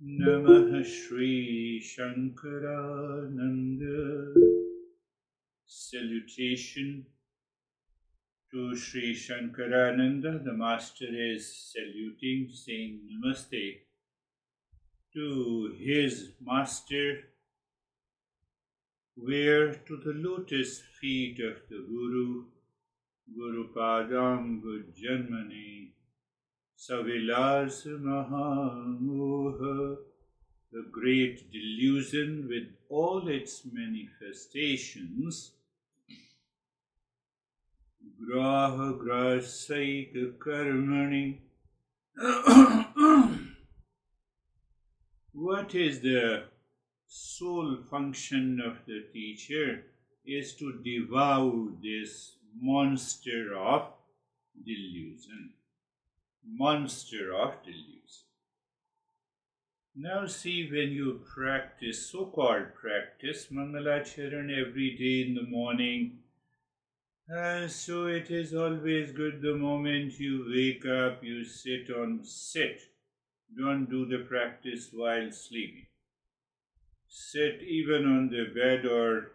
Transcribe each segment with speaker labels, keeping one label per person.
Speaker 1: Namah Shri Shankarananda. Salutation to Shri Shankarananda. The Master is saluting, saying Namaste to his Master, where to the lotus feet of the Guru Padam Gujjanmani, Savilas Mahamoha, the great delusion with all its manifestations, Graha Grasaika Karmani. What is the sole function of the teacher is to devour this monster of delusion. Monster of delusion. Now see, when you practice, so-called practice, Mangalacharan every day in the morning, so it is always good the moment you wake up, you sit. Don't do the practice while sleeping. Sit even on the bed or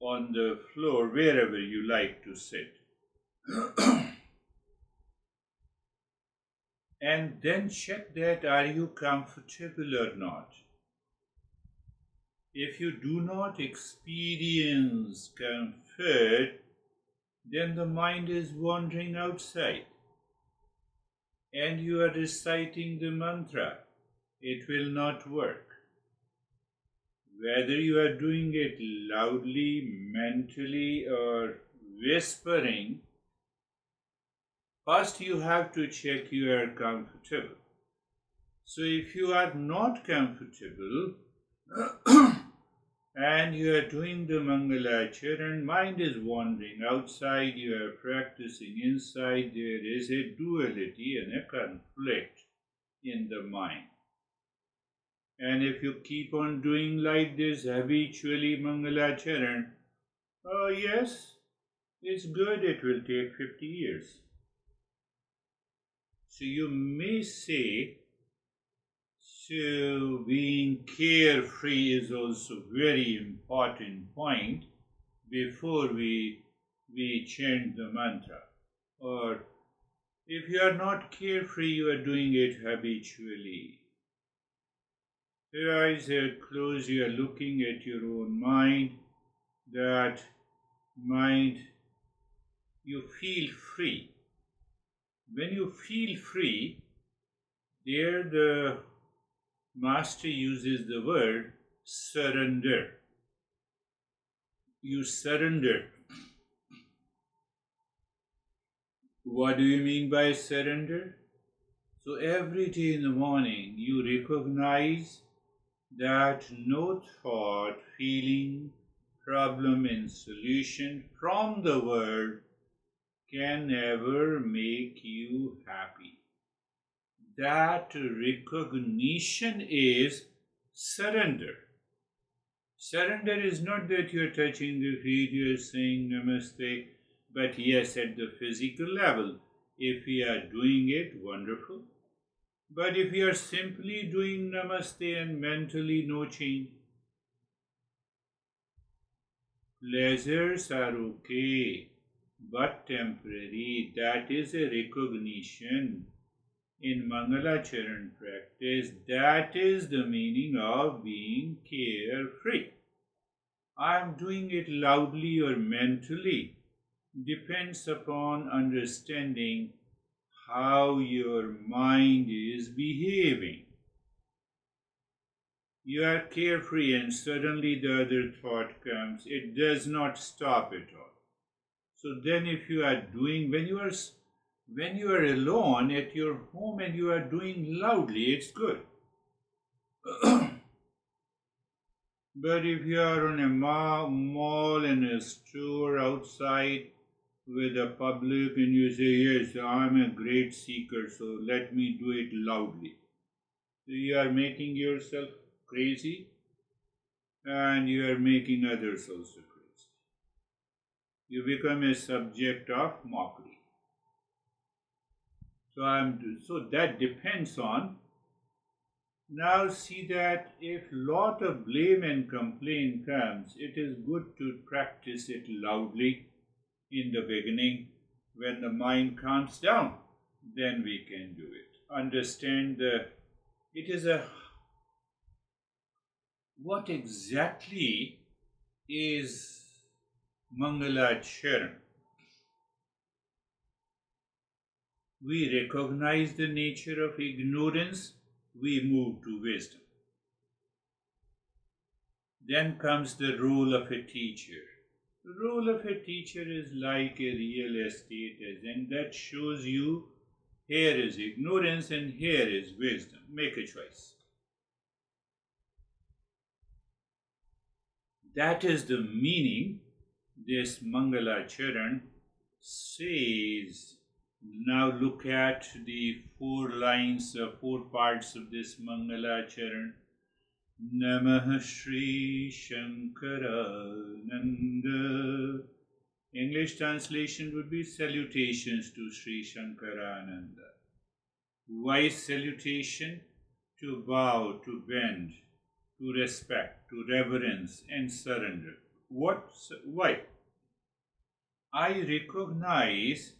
Speaker 1: on the floor, wherever you like to sit. And then check that are you comfortable or not. If you do not experience comfort, then the mind is wandering outside and you are reciting the mantra. It will not work. Whether you are doing it loudly, mentally, or whispering, first you have to check you are comfortable. So if you are not comfortable and you are doing the Mangalacharan, mind is wandering outside, you are practicing inside, there is a duality and a conflict in the mind. And if you keep on doing like this habitually Mangalacharan, oh yes, it's good, it will take 50 years. So you may say, so being carefree is also very important point before we chant the mantra. Or if you are not carefree, you are doing it habitually. Your eyes are closed, you are looking at your own mind. That mind, you feel free. When you feel free, there the Master uses the word surrender. You surrender. What do you mean by surrender? So every day in the morning, you recognize that no thought, feeling, problem, and solution from the world can ever make you happy. That recognition is surrender. Surrender is not that you are touching the feet, you are saying namaste, but yes, at the physical level, if we are doing it, wonderful. But if we are simply doing namaste and mentally no change, pleasures are okay, but temporary. That is a recognition. In Mangalacharan practice, that is the meaning of being carefree. I am doing it loudly or mentally depends upon understanding how your mind is behaving. You are carefree and suddenly the other thought comes. It does not stop at all. So then if you are doing, when you are alone at your home and you are doing loudly, it's good. But if you are on a mall and a store outside with the public and you say, yes, I'm a great seeker, so let me do it loudly. So you are making yourself crazy and you are making others also crazy. You become a subject of mockery. So that depends on Now see that if lot of blame and complaint comes, it is good to practice it loudly in the beginning. When the mind calms down, then we can do it. Understand it is a what exactly is Mangalacharan? We recognize the nature of ignorance, we move to wisdom. Then comes the role of a teacher. The role of a teacher is like a real estate agent that shows you here is ignorance and here is wisdom. Make a choice. That is the meaning this Mangalacharan says. Now look at the four lines, four parts of this Mangalacharan. Namah Shri Shankarananda. English translation would be salutations to Sri Shankarananda. Why salutation? To bow, to bend, to respect, to reverence and surrender. Why? I recognize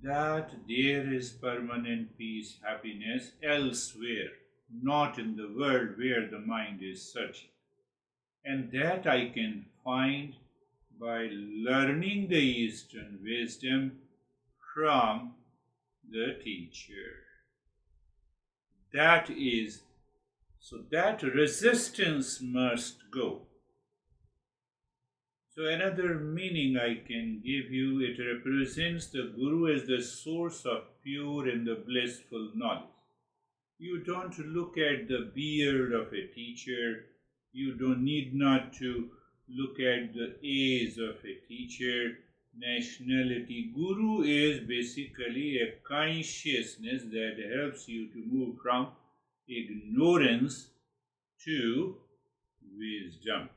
Speaker 1: that there is permanent peace, happiness elsewhere, not in the world where the mind is searching. And that I can find by learning the Eastern wisdom from the teacher. That resistance must go. So another meaning I can give you, it represents the Guru as the source of pure and the blissful knowledge. You don't look at the beard of a teacher, you don't need not to look at the age of a teacher, nationality. Guru is basically a consciousness that helps you to move from ignorance to wisdom.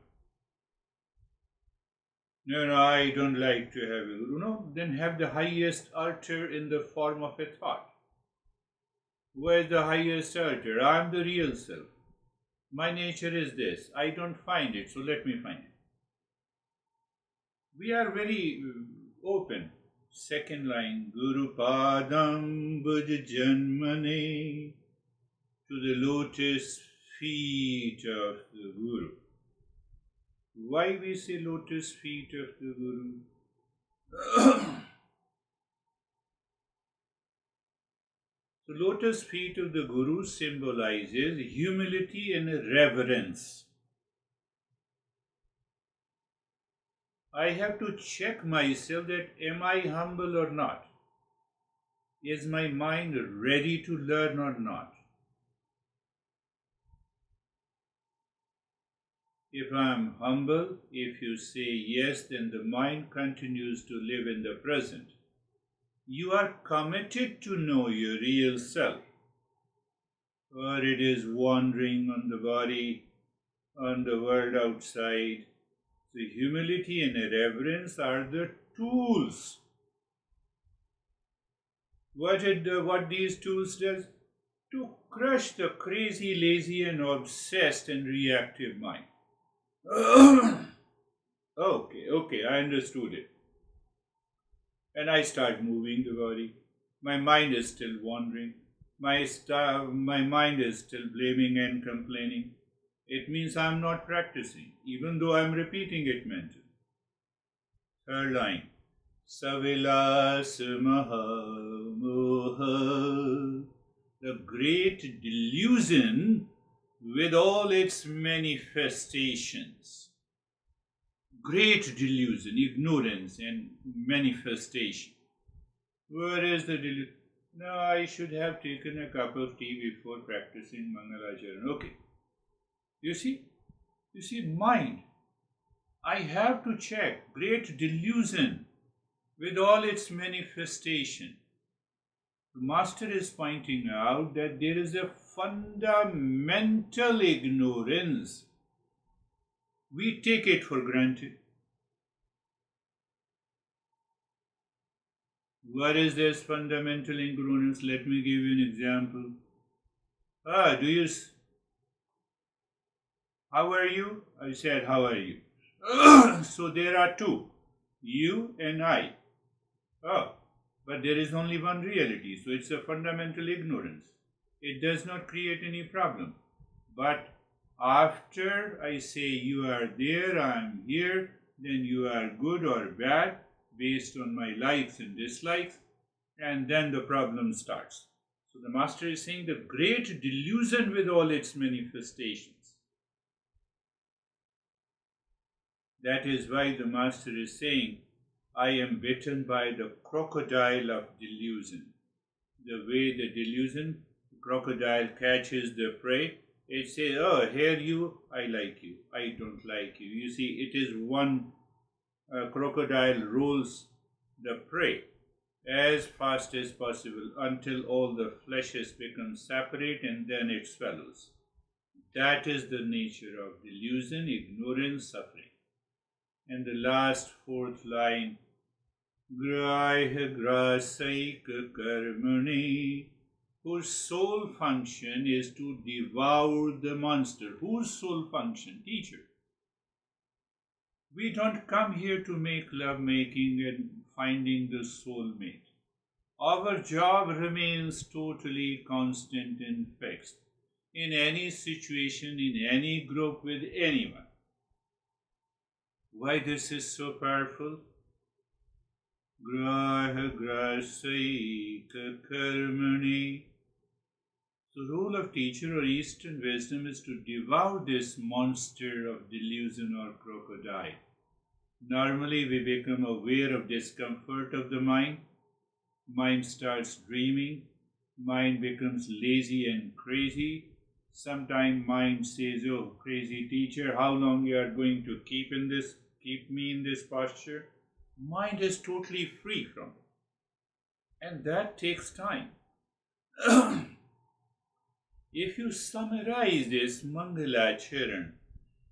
Speaker 1: No, I don't like to have a guru. No, then have the highest altar in the form of a thought. Where is the highest altar? I am the real self. My nature is this. I don't find it, so let me find it. We are very open. Second line, Guru Padam Bhuj Janmane, to the lotus feet of the Guru. Why we say lotus feet of the Guru? The lotus feet of the Guru symbolizes humility and reverence. I have to check myself that am I humble or not? Is my mind ready to learn or not? If I am humble, if you say yes, then the mind continues to live in the present. You are committed to know your real self, or it is wandering on the body, on the world outside. So humility and reverence are the tools. What these tools does? To crush the crazy, lazy and obsessed and reactive mind. Okay, I understood it. And I start moving the body. My mind is still wandering. My mind is still blaming and complaining. It means I'm not practicing, even though I'm repeating it mentally. Third line. Savilas Maha Moha. The great delusion with all its manifestations. Great delusion, ignorance and manifestation. Where is the delusion? No, I should have taken a cup of tea before practicing Mangalacharan. Okay. You see, mind. I have to check. Great delusion with all its manifestation. The master is pointing out that there is a fundamental ignorance. We take it for granted. What is this fundamental ignorance? Let me give you an example. How are you? I said, how are you? So there are two, you and I. Oh, but there is only one reality, so it's a fundamental ignorance. It does not create any problem. But after I say you are there, I am here, then you are good or bad based on my likes and dislikes, and then the problem starts. So the master is saying the great delusion with all its manifestations. That is why the master is saying, I am bitten by the crocodile of delusion. The way the delusion, the crocodile catches the prey, it says, oh, here you, I like you, I don't like you. You see, it is one crocodile rolls the prey as fast as possible until all the fleshes become separate and then it swallows. That is the nature of delusion, ignorance, suffering. And the last fourth line, Grahya grasaika karmani, whose sole function is to devour the monster. Whose sole function? Teacher. We don't come here to make love making and finding the soulmate. Our job remains totally constant and fixed in any situation, in any group, with anyone. Why this is so powerful? Grahya grasaika karmani. So, role of teacher or Eastern wisdom is to devour this monster of delusion or crocodile. Normally, we become aware of discomfort of the mind. Mind starts dreaming. Mind becomes lazy and crazy. Sometimes mind says, "Oh, crazy teacher, how long you are going to keep me in this posture?" Mind is totally free from it, and that takes time. If you summarize this Mangala Charan,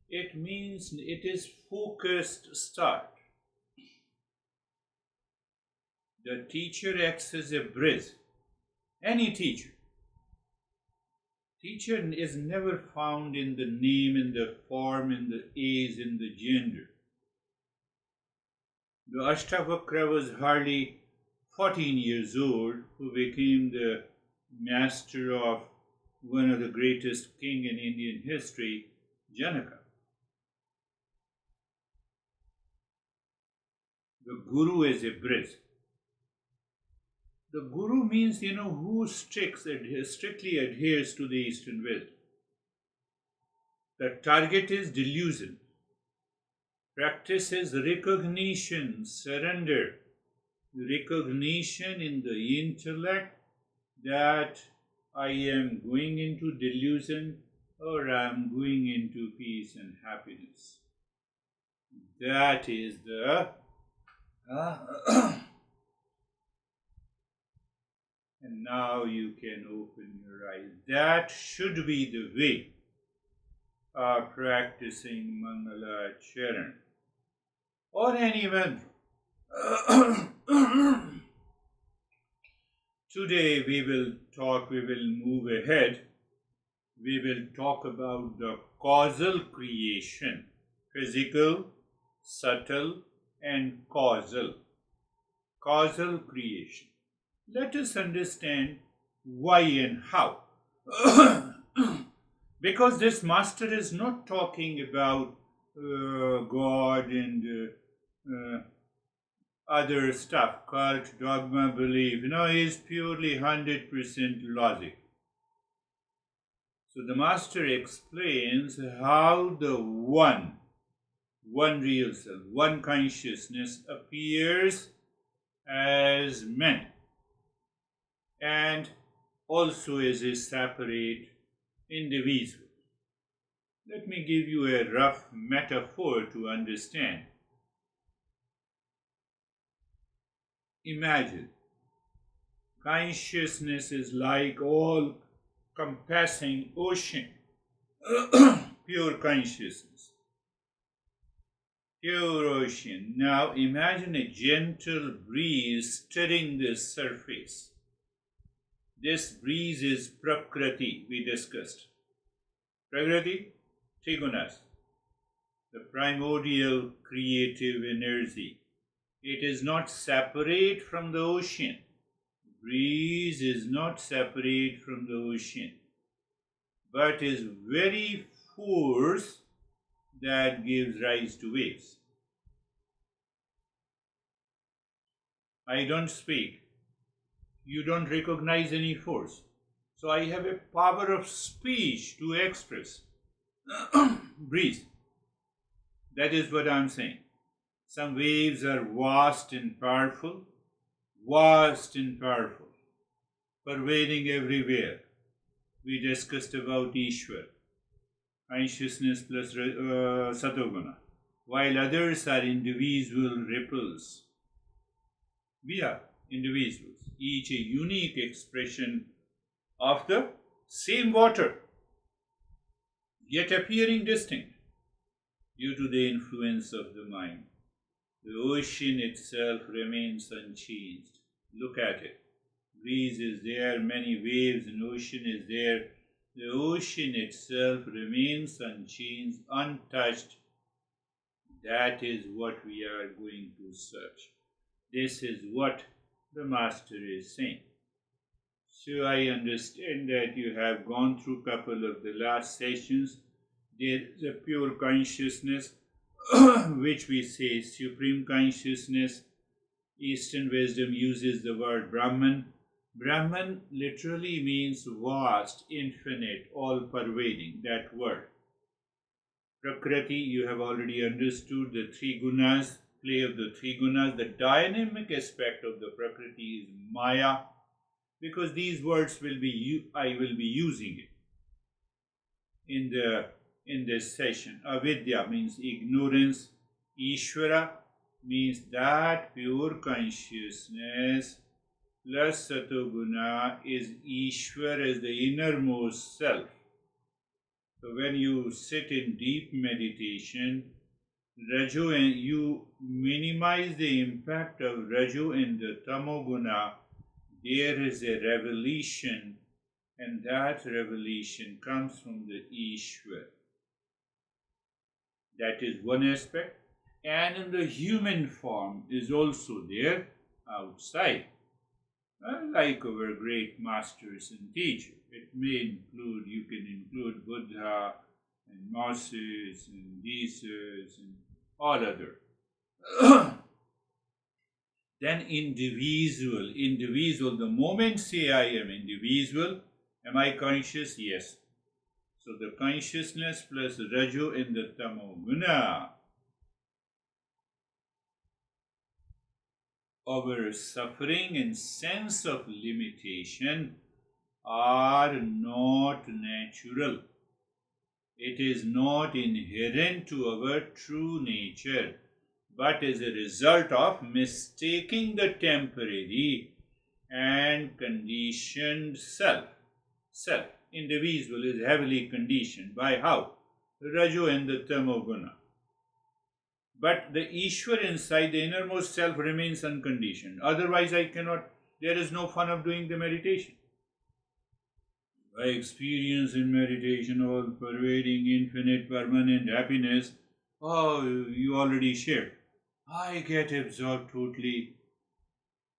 Speaker 1: it means it is focused start. The teacher acts as a bridge. Any teacher. Teacher is never found in the name, in the form, in the age, in the gender. The Ashtavakra was hardly 14 years old, who became the master of one of the greatest king in Indian history, Janaka. The Guru is a bridge. The Guru means, who strictly adheres to the Eastern wisdom. The target is delusion. Practice is recognition, surrender. Recognition in the intellect that I am going into delusion or I am going into peace and happiness. That is the and now you can open your eyes. That should be the way of practicing Mangala Charan or any mantra. Today we will move ahead. We will talk about the causal creation, physical, subtle, and causal. Causal creation. Let us understand why and how. Because this master is not talking about God and other stuff, cult, dogma, belief. He is purely 100% logic. So the master explains how the one real self, one consciousness appears as many and also as a separate individual. Let me give you a rough metaphor to understand. Imagine consciousness is like all compassing ocean, pure consciousness, pure ocean. Now imagine a gentle breeze stirring the surface. This breeze is Prakriti, we discussed. Prakriti, three gunas, the primordial creative energy. It is not separate from the ocean. Breeze is not separate from the ocean, but is very force that gives rise to waves. I don't speak. You don't recognize any force. So I have a power of speech to express. Breeze. That is what I'm saying. Some waves are vast and powerful, pervading everywhere. We discussed about Ishwar, consciousness plus Satoguna, while others are individual ripples. We are individuals, each a unique expression of the same water, yet appearing distinct due to the influence of the mind. The ocean itself remains unchanged. Look at it. Breeze is there, many waves, and ocean is there. The ocean itself remains unchanged, untouched. That is what we are going to search. This is what the Master is saying. So I understand that you have gone through a couple of the last sessions. There is a pure consciousness, which we say supreme consciousness. Eastern wisdom uses the word Brahman. Brahman literally means vast, infinite, all-pervading, that word. Prakriti, you have already understood the three gunas, play of the three gunas. The dynamic aspect of the Prakriti is Maya, because these words I will be using it in this session. Avidya means ignorance. Ishvara means that pure consciousness plus Satoguna is Ishvara as the innermost self. So when you sit in deep meditation, Raju, and you minimize the impact of Raju and the Tamoguna, there is a revelation, and that revelation comes from the Ishvara. That is one aspect. And in the human form is also there outside. Like our great masters and teachers. It may include, you can include Buddha and Moses and Jesus and all other. Then individual, the moment say I am individual, am I conscious? Yes. So the consciousness plus Raju in the Tamoguna. Our suffering and sense of limitation are not natural. It is not inherent to our true nature, but is a result of mistaking the temporary and conditioned self. Self, individual, is heavily conditioned by how? Raju and the Tamoguna. But the Ishwar inside, the innermost self, remains unconditioned. Otherwise, there is no fun of doing the meditation. I experience in meditation all pervading, infinite, permanent happiness. Oh, you already shared. I get absorbed totally.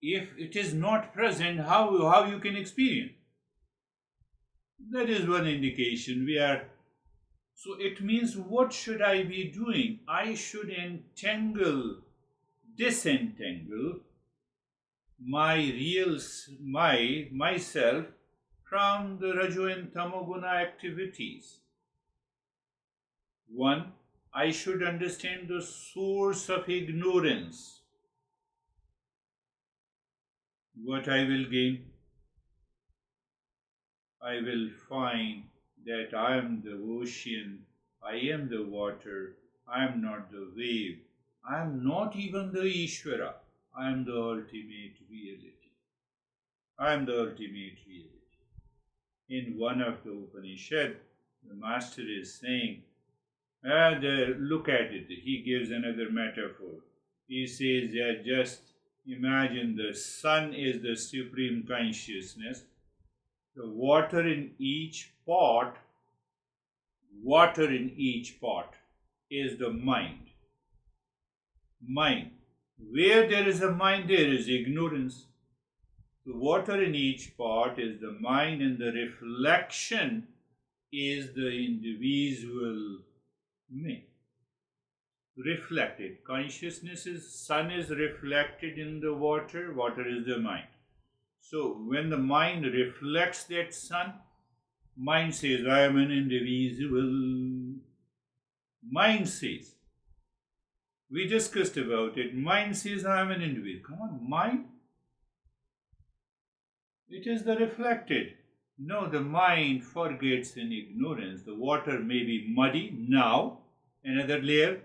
Speaker 1: If it is not present, how you can experience? That is one indication. So it means, what should I be doing? I should disentangle myself from the Raju and Tamoguna activities. One, I should understand the source of ignorance. What I will gain? I will find that I am the ocean, I am the water, I am not the wave, I am not even the Ishvara, I am the ultimate reality. I am the ultimate reality. In one of the Upanishad, the Master is saying, look at it, he gives another metaphor. He says that just imagine the sun is the supreme consciousness. The water in each pot water in each pot is the mind. Mind. Where there is a mind, there is ignorance. The water in each pot is the mind, and the reflection is the individual me. Reflected. Consciousness is, sun is reflected in the water, water is the mind. So when the mind reflects that sun, mind says, I am an individual. Mind says. We discussed about it. Mind says, I am an individual. Come on, mind. It is the reflected. No, the mind forgets in ignorance. The water may be muddy now. Another layer.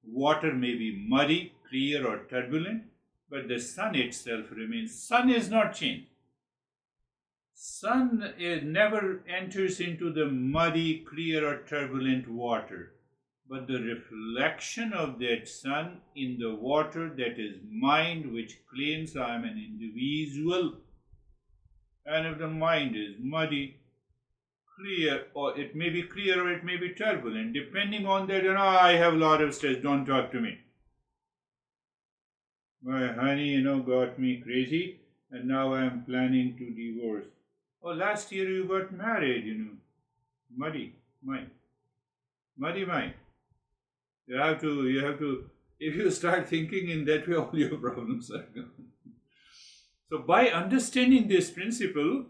Speaker 1: Water may be muddy, clear or turbulent, but the sun itself remains. Sun is not changed. Sun never enters into the muddy, clear or turbulent water, but the reflection of that sun in the water, that is mind, which claims I am an individual. And if the mind is muddy, clear, or it may be clear or it may be turbulent, depending on that, I have a lot of stress, don't talk to me. My honey, got me crazy, and now I am planning to divorce. Oh, last year you got married, Muddy mind. Muddy mind. You have to, if you start thinking in that way, all your problems are gone. So by understanding this principle,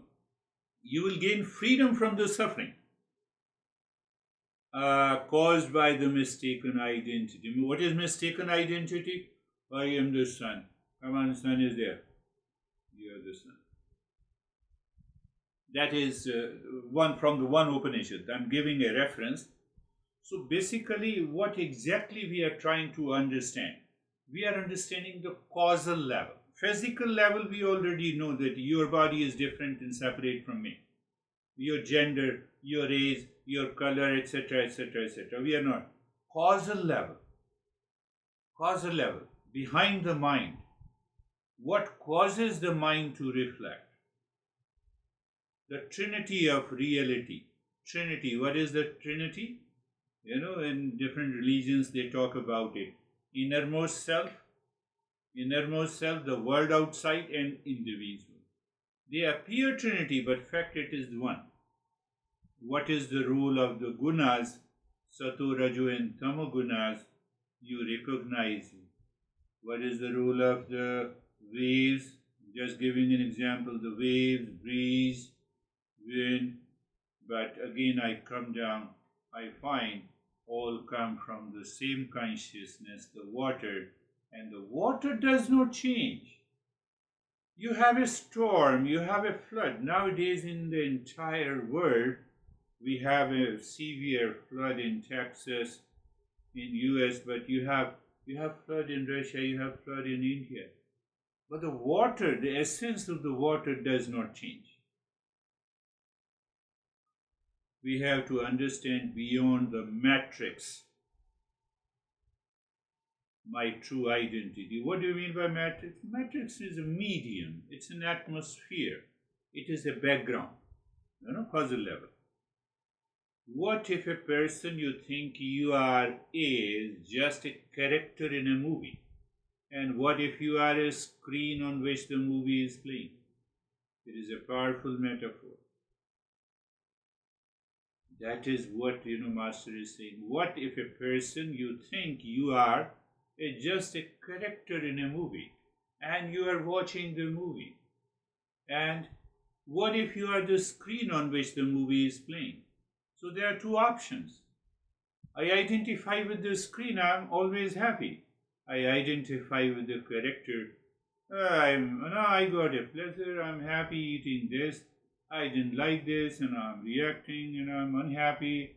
Speaker 1: you will gain freedom from the suffering caused by the mistaken identity. What is mistaken identity? I am the sun. Come on, sun is there. You are the sun. That is one from the one Upanishad. I'm giving a reference. So basically, what exactly we are trying to understand? We are understanding the causal level. Physical level, we already know that your body is different and separate from me. Your gender, your age, your color, etc., etc., etc. We are not. Causal level. Causal level. Behind the mind. What causes the mind to reflect? The trinity of reality. Trinity. What is the trinity? In different religions they talk about it. Innermost self, the world outside, and individual. They appear trinity, but fact it is one. What is the role of the gunas, sato, rajo and tamo gunas? You recognize. What is the role of the waves? Just giving an example, the waves, breeze, wind. But again I come down, I find all come from the same consciousness, the water, and the water does not change. You have a storm, you have a flood. Nowadays in the entire world, we have a severe flood in Texas, in US, but you have flood in Russia, you have flood in India. But the water, the essence of the water does not change. We have to understand beyond the matrix my true identity. What do you mean by matrix? Matrix is a medium, it's an atmosphere, it is a background, causal level. What if a person you think you are is just a character in a movie? And what if you are a screen on which the movie is playing? It is a powerful metaphor. That is what, Master is saying. What if a person you think you are is just a character in a movie and you are watching the movie? And what if you are the screen on which the movie is playing? So there are two options. I identify with the screen, I'm always happy. I identify with the character. I got a pleasure, I'm happy eating this. I didn't like this and I'm reacting and I'm unhappy.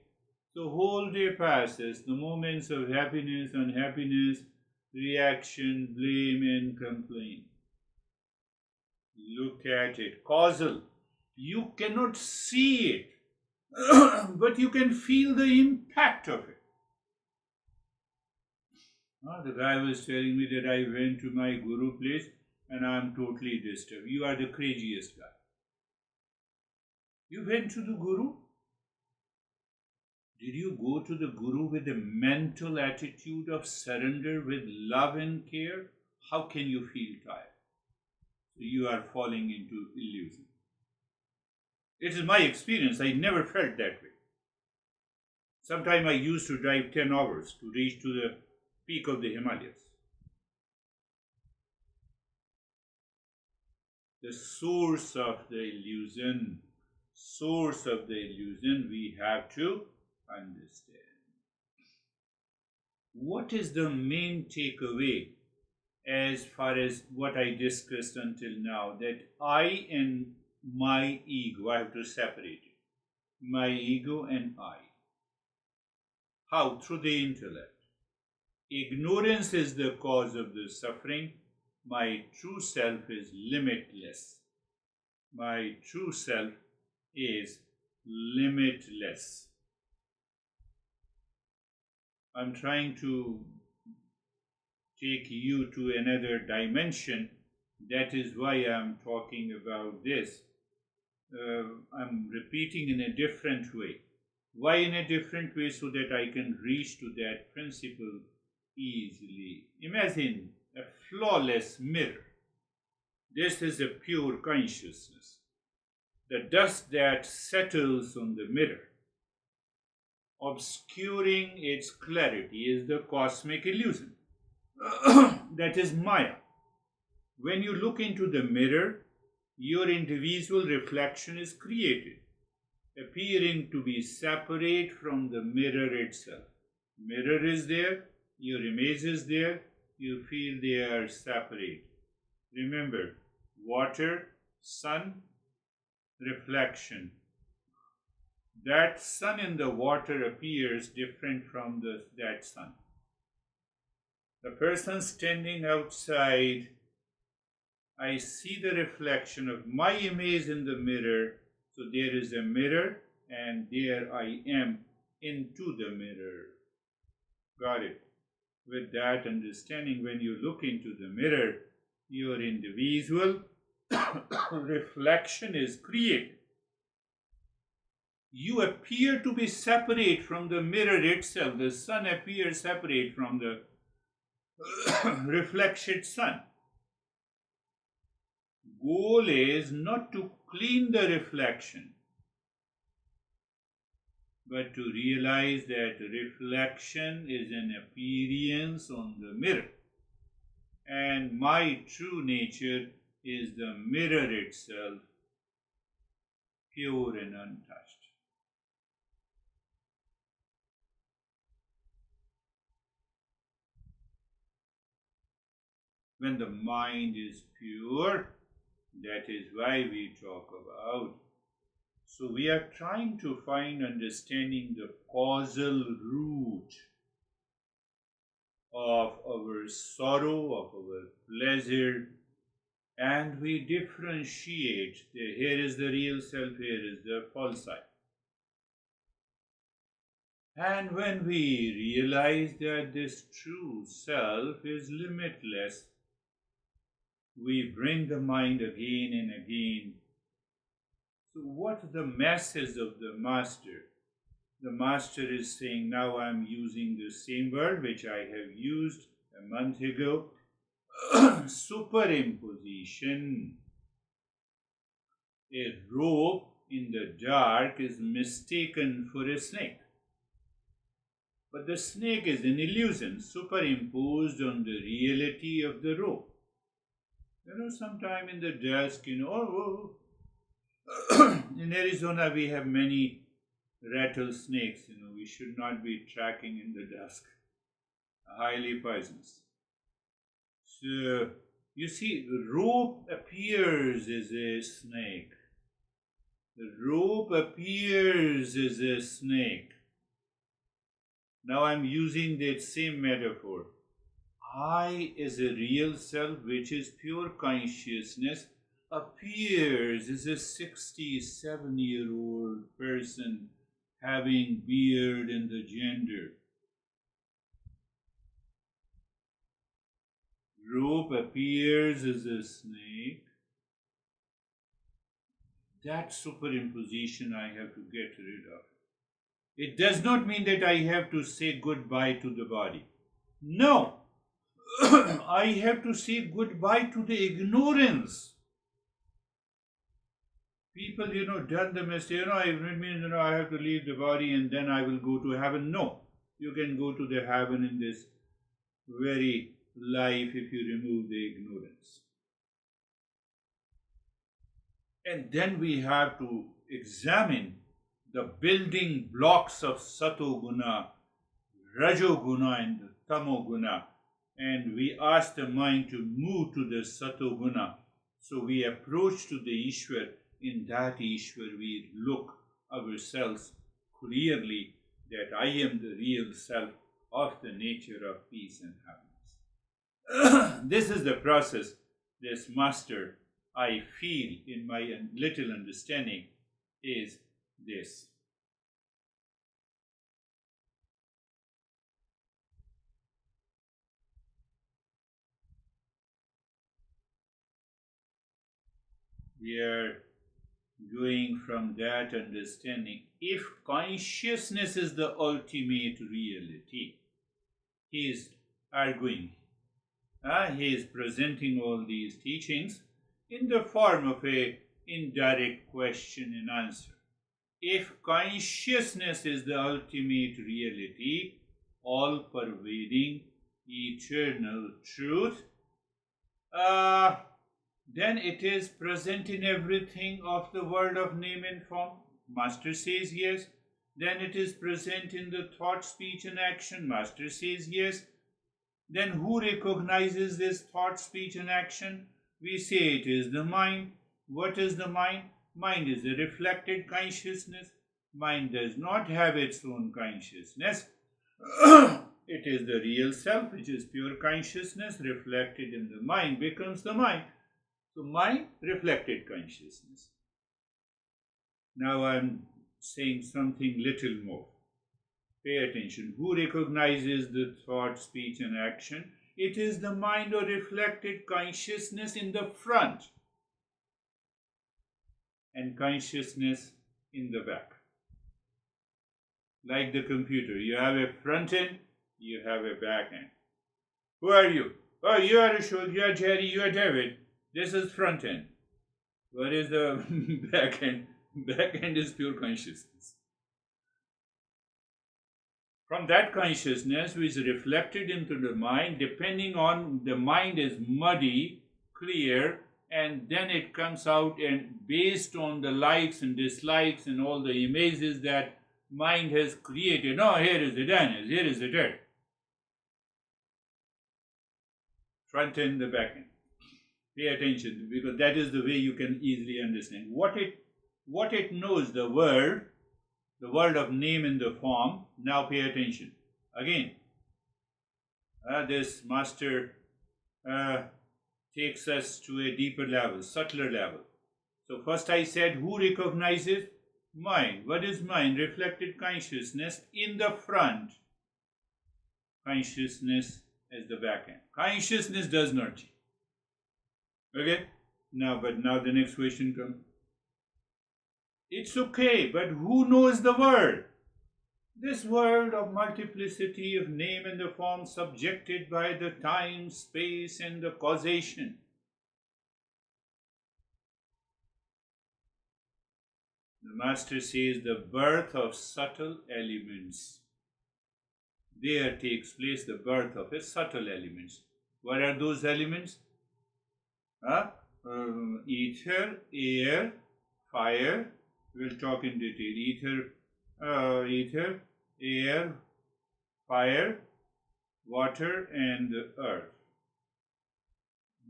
Speaker 1: So whole day passes, the moments of happiness, unhappiness, reaction, blame and complaint. Look at it, causal. You cannot see it, but you can feel the impact of it. The guy was telling me that I went to my guru place and I'm totally disturbed. You are the craziest guy. You went to the guru? Did you go to the Guru with a mental attitude of surrender with love and care? How can you feel tired? So you are falling into illusion. It is my experience. I never felt that way. Sometimes I used to drive 10 hours to reach to the peak of the Himalayas. The source of the illusion we have to understand. What is the main takeaway as far as what I discussed until now? That I and my ego, I have to separate it. My ego and I. How? Through the intellect. Ignorance is the cause of the suffering. My true self is limitless. My true self is limitless. I'm trying to take you to another dimension. That is why I'm talking about this. I'm repeating in a different way. Why in a different way? So that I can reach to that principle easily. Imagine a flawless mirror. This is a pure consciousness. The dust that settles on the mirror, obscuring its clarity, is the cosmic illusion. That is Maya. When you look into the mirror, your individual reflection is created, appearing to be separate from the mirror itself. Mirror is there, your image is there, you feel they are separate. Remember, water, sun, reflection. That sun in the water appears different from that sun. The person standing outside, I see the reflection of my image in the mirror. So there is a mirror and there I am into the mirror. Got it? With that understanding, when you look into the mirror, your individual reflection is created. You appear to be separate from the mirror itself. The sun appears separate from the reflected sun. Goal is not to clean the reflection, but to realize that reflection is an appearance on the mirror, and my true nature is the mirror itself, pure and untouched. When the mind is pure, that is why we talk about. So we are trying to find understanding the causal root of our sorrow, of our pleasure, and we differentiate. Here is the real self, here is the false side. And when we realize that this true self is limitless, we bring the mind again and again. So what the message of the master? The master is saying, now I'm using the same word which I have used a month ago, superimposition. A rope in the dark is mistaken for a snake. But the snake is an illusion superimposed on the reality of the rope. Sometime in the dusk, in Arizona we have many rattlesnakes, we should not be tracking in the dusk. Highly poisonous. So, you see, the rope appears as a snake. The rope appears as a snake. Now I'm using that same metaphor. I, as a real self, which is pure consciousness, appears as a 67-year-old person having beard and the gender. Rope appears as a snake. That superimposition I have to get rid of. It does not mean that I have to say goodbye to the body. No, I have to say goodbye to the ignorance. People, done the mistake. It means, I have to leave the body and then I will go to heaven. No, you can go to the heaven in this very life if you remove the ignorance. And then we have to examine the building blocks of Sato Guna, Rajo Guna, and Tamo Guna. And we ask the mind to move to the Sato Guna. So we approach to the Ishwar. In that Ishwar, we look ourselves clearly that I am the real self of the nature of peace and happiness. This is the process this master, I feel in my little understanding, is this. We are going from that understanding. If consciousness is the ultimate reality, he is arguing. He is presenting all these teachings in the form of a indirect question and answer. If consciousness is the ultimate reality, all-pervading, eternal truth, then it is present in everything of the world of name and form. Master says yes. Then it is present in the thought, speech, and action. Master says yes. Then who recognizes this thought, speech, and action? We say it is the mind. What is the mind? Mind is a reflected consciousness. Mind does not have its own consciousness. It is the real self, which is pure consciousness, reflected in the mind, becomes the mind. So, mind, reflected consciousness. Now I am saying something little more. Pay attention. Who recognizes the thought, speech, and action? It is the mind or reflected consciousness in the front and consciousness in the back. Like the computer, you have a front end, you have a back end. Who are you? Oh, you are Ashok, you are Jerry, you are David. This is front end. What is the back end? Back end is pure consciousness. From that consciousness, which is reflected into the mind, depending on the mind is muddy, clear, and then it comes out, and based on the likes and dislikes and all the images that mind has created. No, here is the Daniel, here is the dirt. Front end, the back end. Pay attention, because that is the way you can easily understand. What it knows, the world of name and the form. Now pay attention. Again, this master takes us to a deeper level, subtler level. So first I said, who recognizes? Mind. What is mind? Reflected consciousness in the front. Consciousness as the back end. Consciousness does not change. Okay? Now the next question comes. It's okay, but who knows the world? This world of multiplicity of name and the form subjected by the time, space, and the causation. The master says the birth of subtle elements. There takes place the birth of a subtle elements. What are those elements? Ether, air, fire. We'll talk in detail. Ether, air, fire, water, and earth.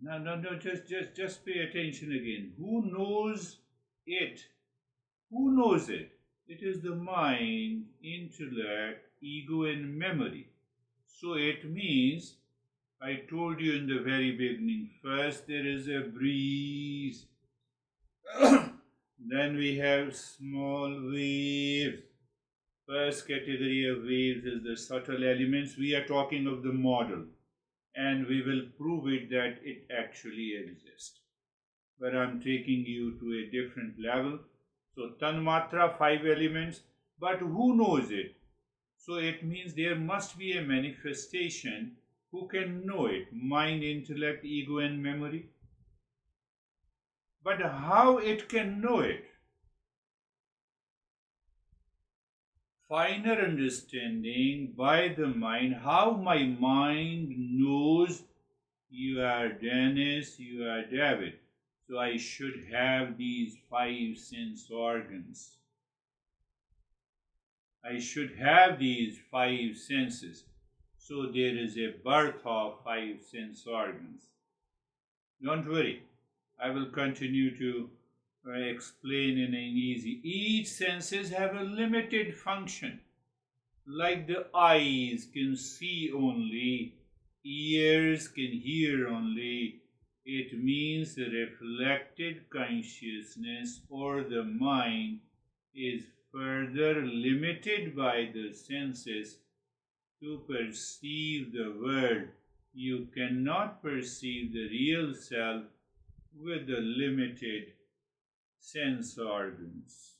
Speaker 1: No, just pay attention again. Who knows it? Who knows it? It is the mind, intellect, ego, and memory. So it means, I told you in the very beginning, first there is a breeze. Then we have small waves. First category of waves is the subtle elements. We are talking of the model, and we will prove it that it actually exists. But I'm taking you to a different level. So Tanmatra, 5 elements, but who knows it? So it means there must be a manifestation who can know it: mind, intellect, ego, and memory. But how it can know it? Finer understanding by the mind, how my mind knows you are Dennis, you are David. So I should have these 5 sense organs. I should have these 5 senses. So there is a birth of 5 sense organs. Don't worry, I will continue to explain in an easy. Each senses have a limited function. Like the eyes can see only, ears can hear only. It means the reflected consciousness or the mind is further limited by the senses to perceive the world. You cannot perceive the real self with the limited sense organs.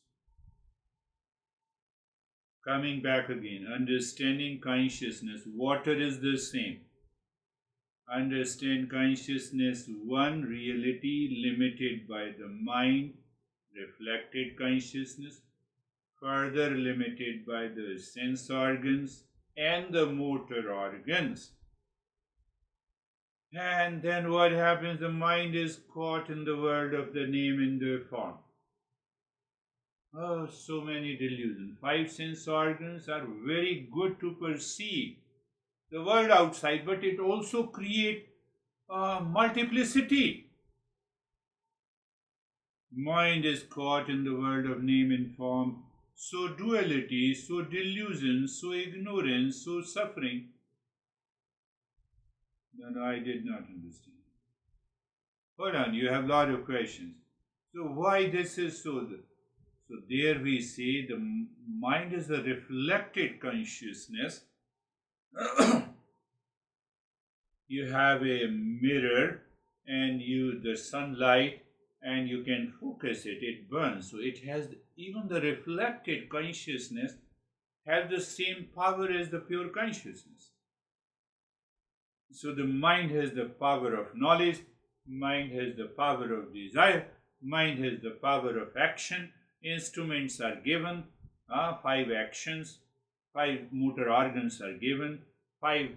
Speaker 1: Coming back again, understanding consciousness. Water is the same. Understand consciousness, one reality limited by the mind, reflected consciousness, further limited by the sense organs and the motor organs. And then what happens? The mind is caught in the world of the name and the form. Oh, so many delusions. 5 sense organs are very good to perceive the world outside, but it also creates multiplicity. Mind is caught in the world of name and form. So duality, so delusion, so ignorance, so suffering. No, I did not understand. Hold on, you have a lot of questions. So why this is so? So there we say the mind is a reflected consciousness. You have a mirror and the sunlight, and you can focus it, it burns. So it has, even the reflected consciousness has the same power as the pure consciousness. So the mind has the power of knowledge, mind has the power of desire, mind has the power of action. Instruments are given, 5 actions, 5 motor organs are given, 5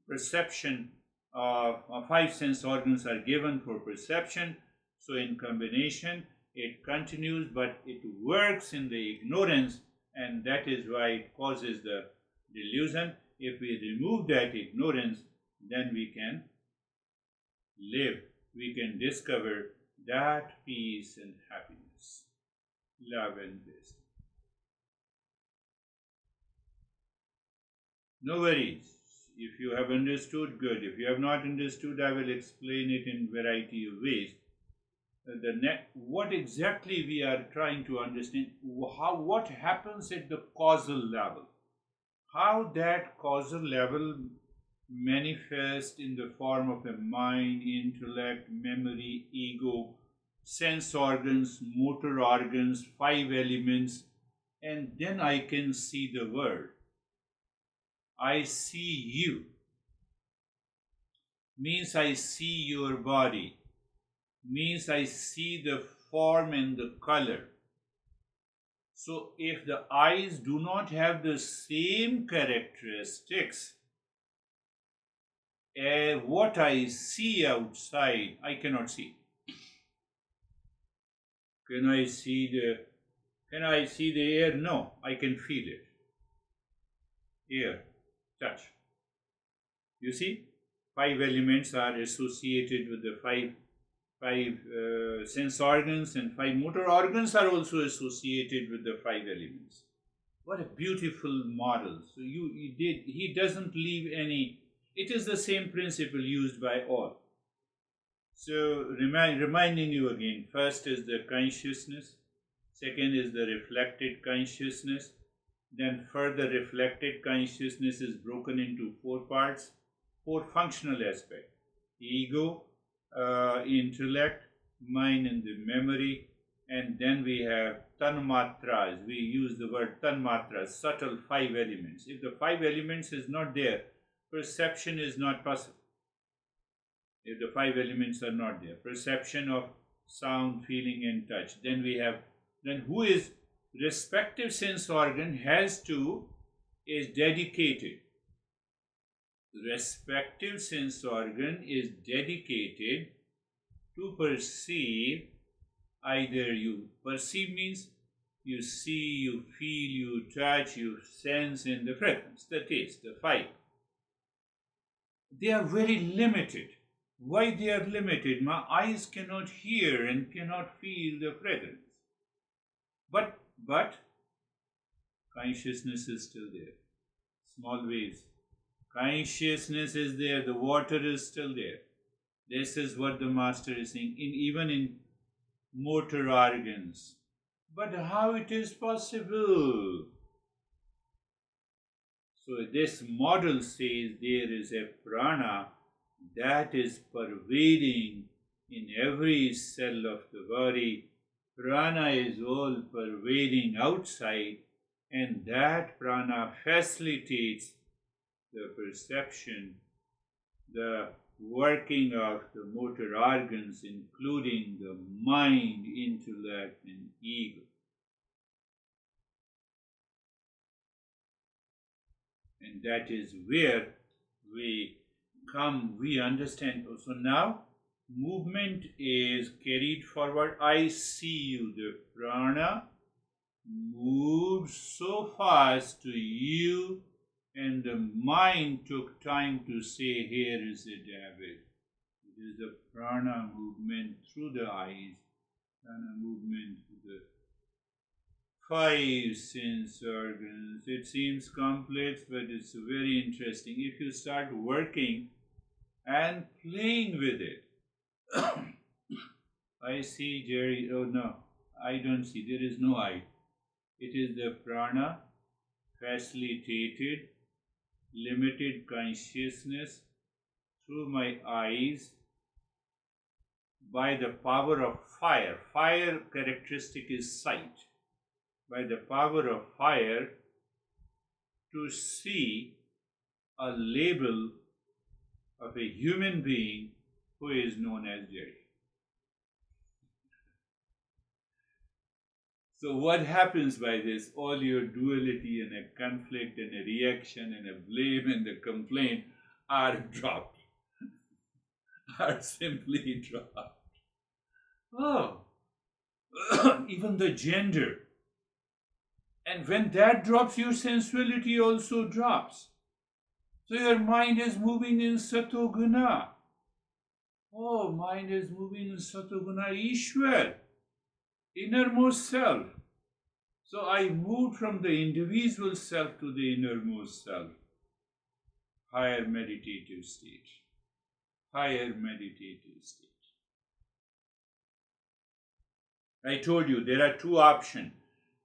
Speaker 1: perception, 5 sense organs are given for perception. So in combination, it continues, but it works in the ignorance, and that is why it causes the delusion. If we remove that ignorance, then we can live, we can discover that peace and happiness, love and bliss. No worries. If you have understood, good. If you have not understood, I will explain it in variety of ways. What exactly we are trying to understand, what happens at the causal level, how that causal level manifests in the form of a mind, intellect, memory, ego, sense organs, motor organs, 5 elements, and then I can see the world. I see you, means I see your body, means I see the form and the color. So if the eyes do not have the same characteristics as what I see outside, I cannot see. Can I see the air? No, I can feel it. Air, touch. You see, 5 elements are associated with the 5 sense organs, and 5 motor organs are also associated with the 5 elements. What a beautiful model. So he doesn't leave any. It is the same principle used by all. So reminding you again, first is the consciousness, second is the reflected consciousness, then further reflected consciousness is broken into 4 parts, 4 functional aspects: ego, intellect, mind and the memory, and then we have tanmatras. We use the word tanmatras, subtle 5 elements. If the 5 elements is not there, perception is not possible. If the 5 elements are not there, perception of sound, feeling, and touch, then who is respective sense organ is dedicated. Respective sense organ is dedicated to perceive. Either you perceive means you see, you feel, you touch, you sense in the fragrance, the taste, the 5. They are very limited. Why they are limited? My eyes cannot hear and cannot feel the fragrance. But consciousness is still there. Small waves. Consciousness is there. The water is still there. This is what the master is saying. Even in motor organs. But how it is possible? So this model says there is a prana that is pervading in every cell of the body. Prana is all pervading outside, and that prana facilitates the perception, the working of the motor organs, including the mind, intellect, and ego. And that is where we understand. So now movement is carried forward. I see you. The prana moved so fast to you, and the mind took time to say, here is a David. It is the prana movement through the eyes, prana movement through the 5 sense organs. It seems complex, but it's very interesting if you start working and playing with it. I see Jerry. Oh no, I don't see. There is no I. It is the prana facilitated, limited consciousness through my eyes by the power of fire. Fire characteristic is sight. By the power of fire to see a label of a human being who is known as Jerry. So what happens by this? All your duality and a conflict and a reaction and a blame and a complaint are dropped, are simply dropped. Oh, even the gender. And when that drops, your sensuality also drops. So your mind is moving in Satoguna. Oh, mind is moving in Satoguna Ishwar, innermost self. So I moved from the individual self to the innermost self. Higher meditative state. Higher meditative state. I told you there are 2 options.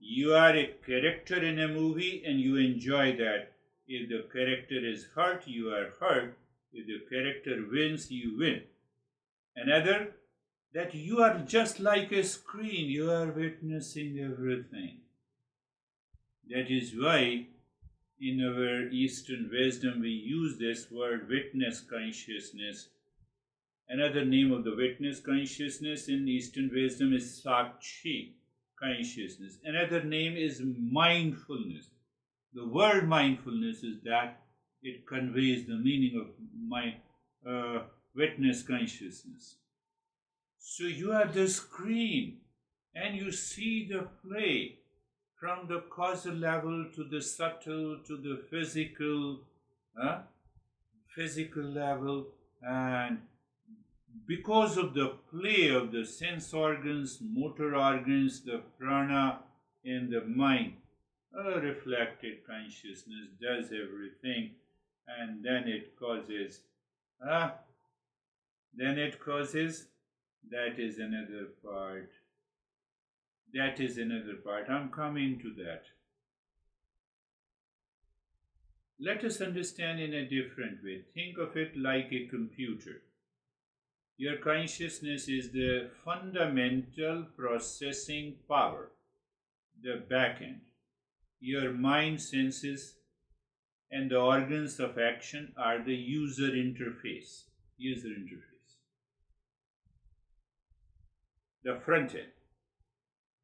Speaker 1: You are a character in a movie and you enjoy that. If the character is hurt, you are hurt. If the character wins, you win. Another, that you are just like a screen, you are witnessing everything. That is why in our Eastern wisdom we use this word witness consciousness. Another name of the witness consciousness in Eastern wisdom is Sakshi consciousness. Another name is mindfulness. The word mindfulness is that it conveys the meaning of witness consciousness. So you are the screen and you see the play from the causal level to the subtle to the physical level, and because of the play of the sense organs, motor organs, the prana in the mind, a reflected consciousness does everything, and then it causes, that is another part. That is another part. I'm coming to that. Let us understand in a different way. Think of it like a computer. Your consciousness is the fundamental processing power. the back end. Your mind, senses, and the organs of action are the user interface. User interface. The front end.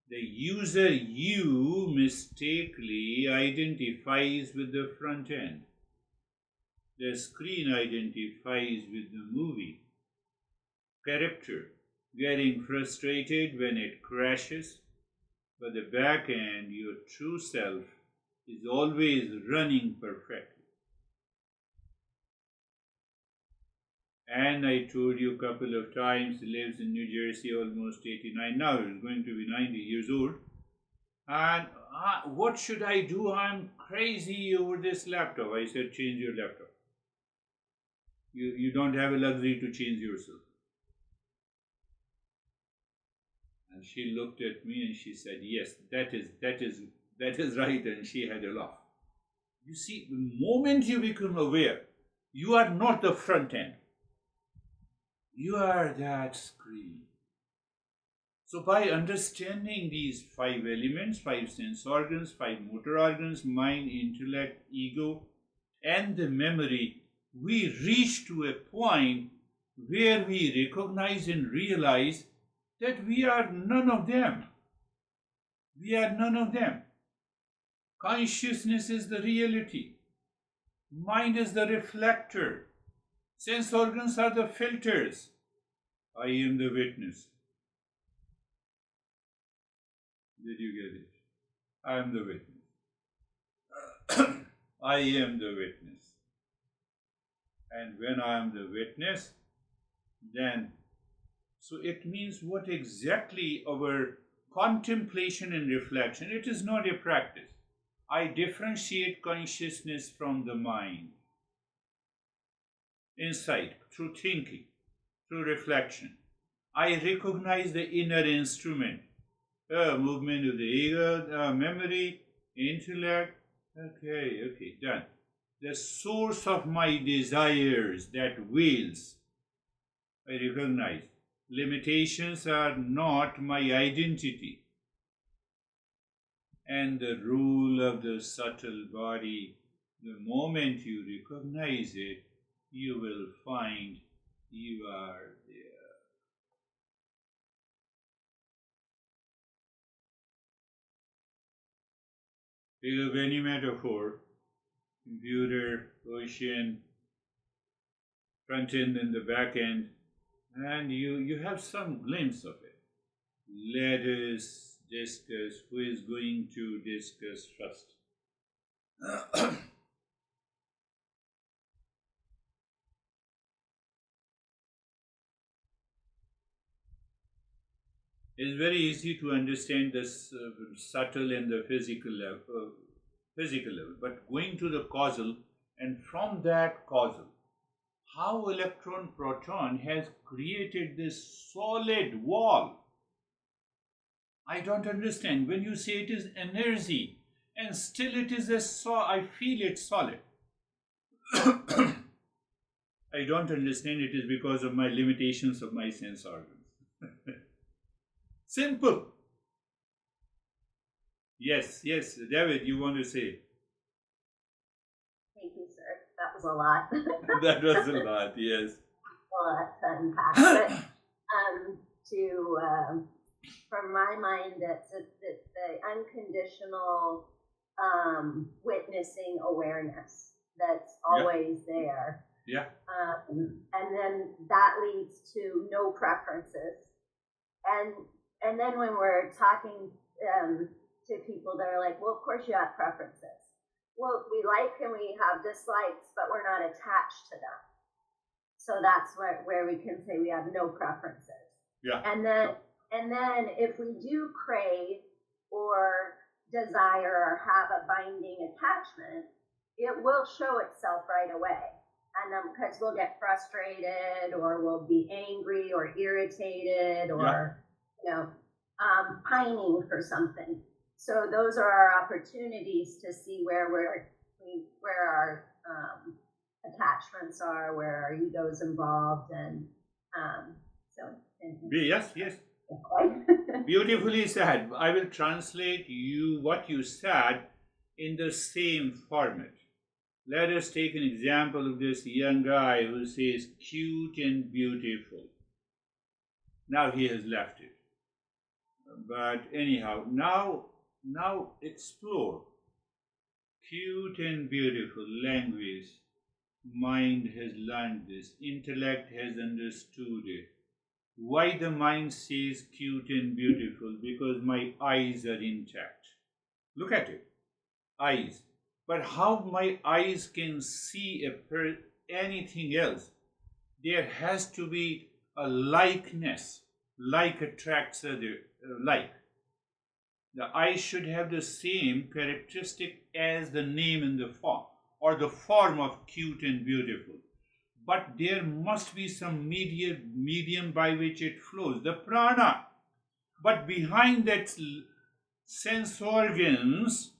Speaker 1: The user, you, mistakenly identifies with the front end. The screen identifies with the movie character, getting frustrated when it crashes, but the back end, your true self, is always running perfectly. And I told you a couple of times, he lives in New Jersey, almost 89 now, he's going to be 90 years old. And what should I do? I'm crazy over this laptop. I said, change your laptop. You don't have a luxury to change yourself. And she looked at me and she said, yes, that is right. And she had a laugh. You see, the moment you become aware, you are not the front end. You are that screen. So by understanding these 5 elements, 5 sense organs, 5 motor organs, mind, intellect, ego, and the memory, we reach to a point where we recognize and realize that we are none of them. We are none of them. Consciousness is the reality. Mind is the reflector. Sense organs are the filters. I am the witness. Did you get it? I am the witness. I am the witness. And when I am the witness, then, so it means what exactly our contemplation and reflection, it is not a practice. I differentiate consciousness from the mind. Insight, through thinking, through reflection. I recognize the inner instrument. Movement of the ego, memory, intellect. Okay, done. The source of my desires, that wills, I recognize. Limitations are not my identity. And the rule of the subtle body, the moment you recognize it, you will find you are there. Think of any metaphor, computer, ocean, front end and the back end, and you have some glimpse of it. Let us discuss who is going to discuss first. It's very easy to understand this subtle and the physical level, but going to the causal, and from that causal, how electron proton has created this solid wall. I don't understand. When you say it is energy, and still it is I feel it solid. I don't understand. It is because of my limitations of my sense organs. Simple. Yes, David, you want to say?
Speaker 2: Thank you, sir. That was a lot.
Speaker 1: That was a lot, yes.
Speaker 2: A lot to unpack. But from my mind, that's the unconditional witnessing awareness that's always there.
Speaker 1: Yeah.
Speaker 2: And then that leads to no preferences. And then when we're talking to people that are like, well, of course you have preferences. Well, we like and we have dislikes, but we're not attached to them. So that's where we can say we have no preferences.
Speaker 1: Yeah.
Speaker 2: And then if we do crave or desire or have a binding attachment, it will show itself right away. And because we'll get frustrated or we'll be angry or irritated or pining for something. So those are our opportunities to see where our attachments are, where our ego's involved, and
Speaker 1: Yes. Beautifully said. I will translate you what you said in the same format. Let us take an example of this young guy who says cute and beautiful. Now he has left it. But anyhow, now explore cute and beautiful language. Mind has learned this. Intellect has understood it. Why the mind says cute and beautiful? Because my eyes are intact. Look at it. Eyes. But how my eyes can see anything else? There has to be a likeness. Like attracts other like. The eye should have the same characteristic as the name in the form, or the form of cute and beautiful. But there must be some medium by which it flows, the prana. But behind that sense organs,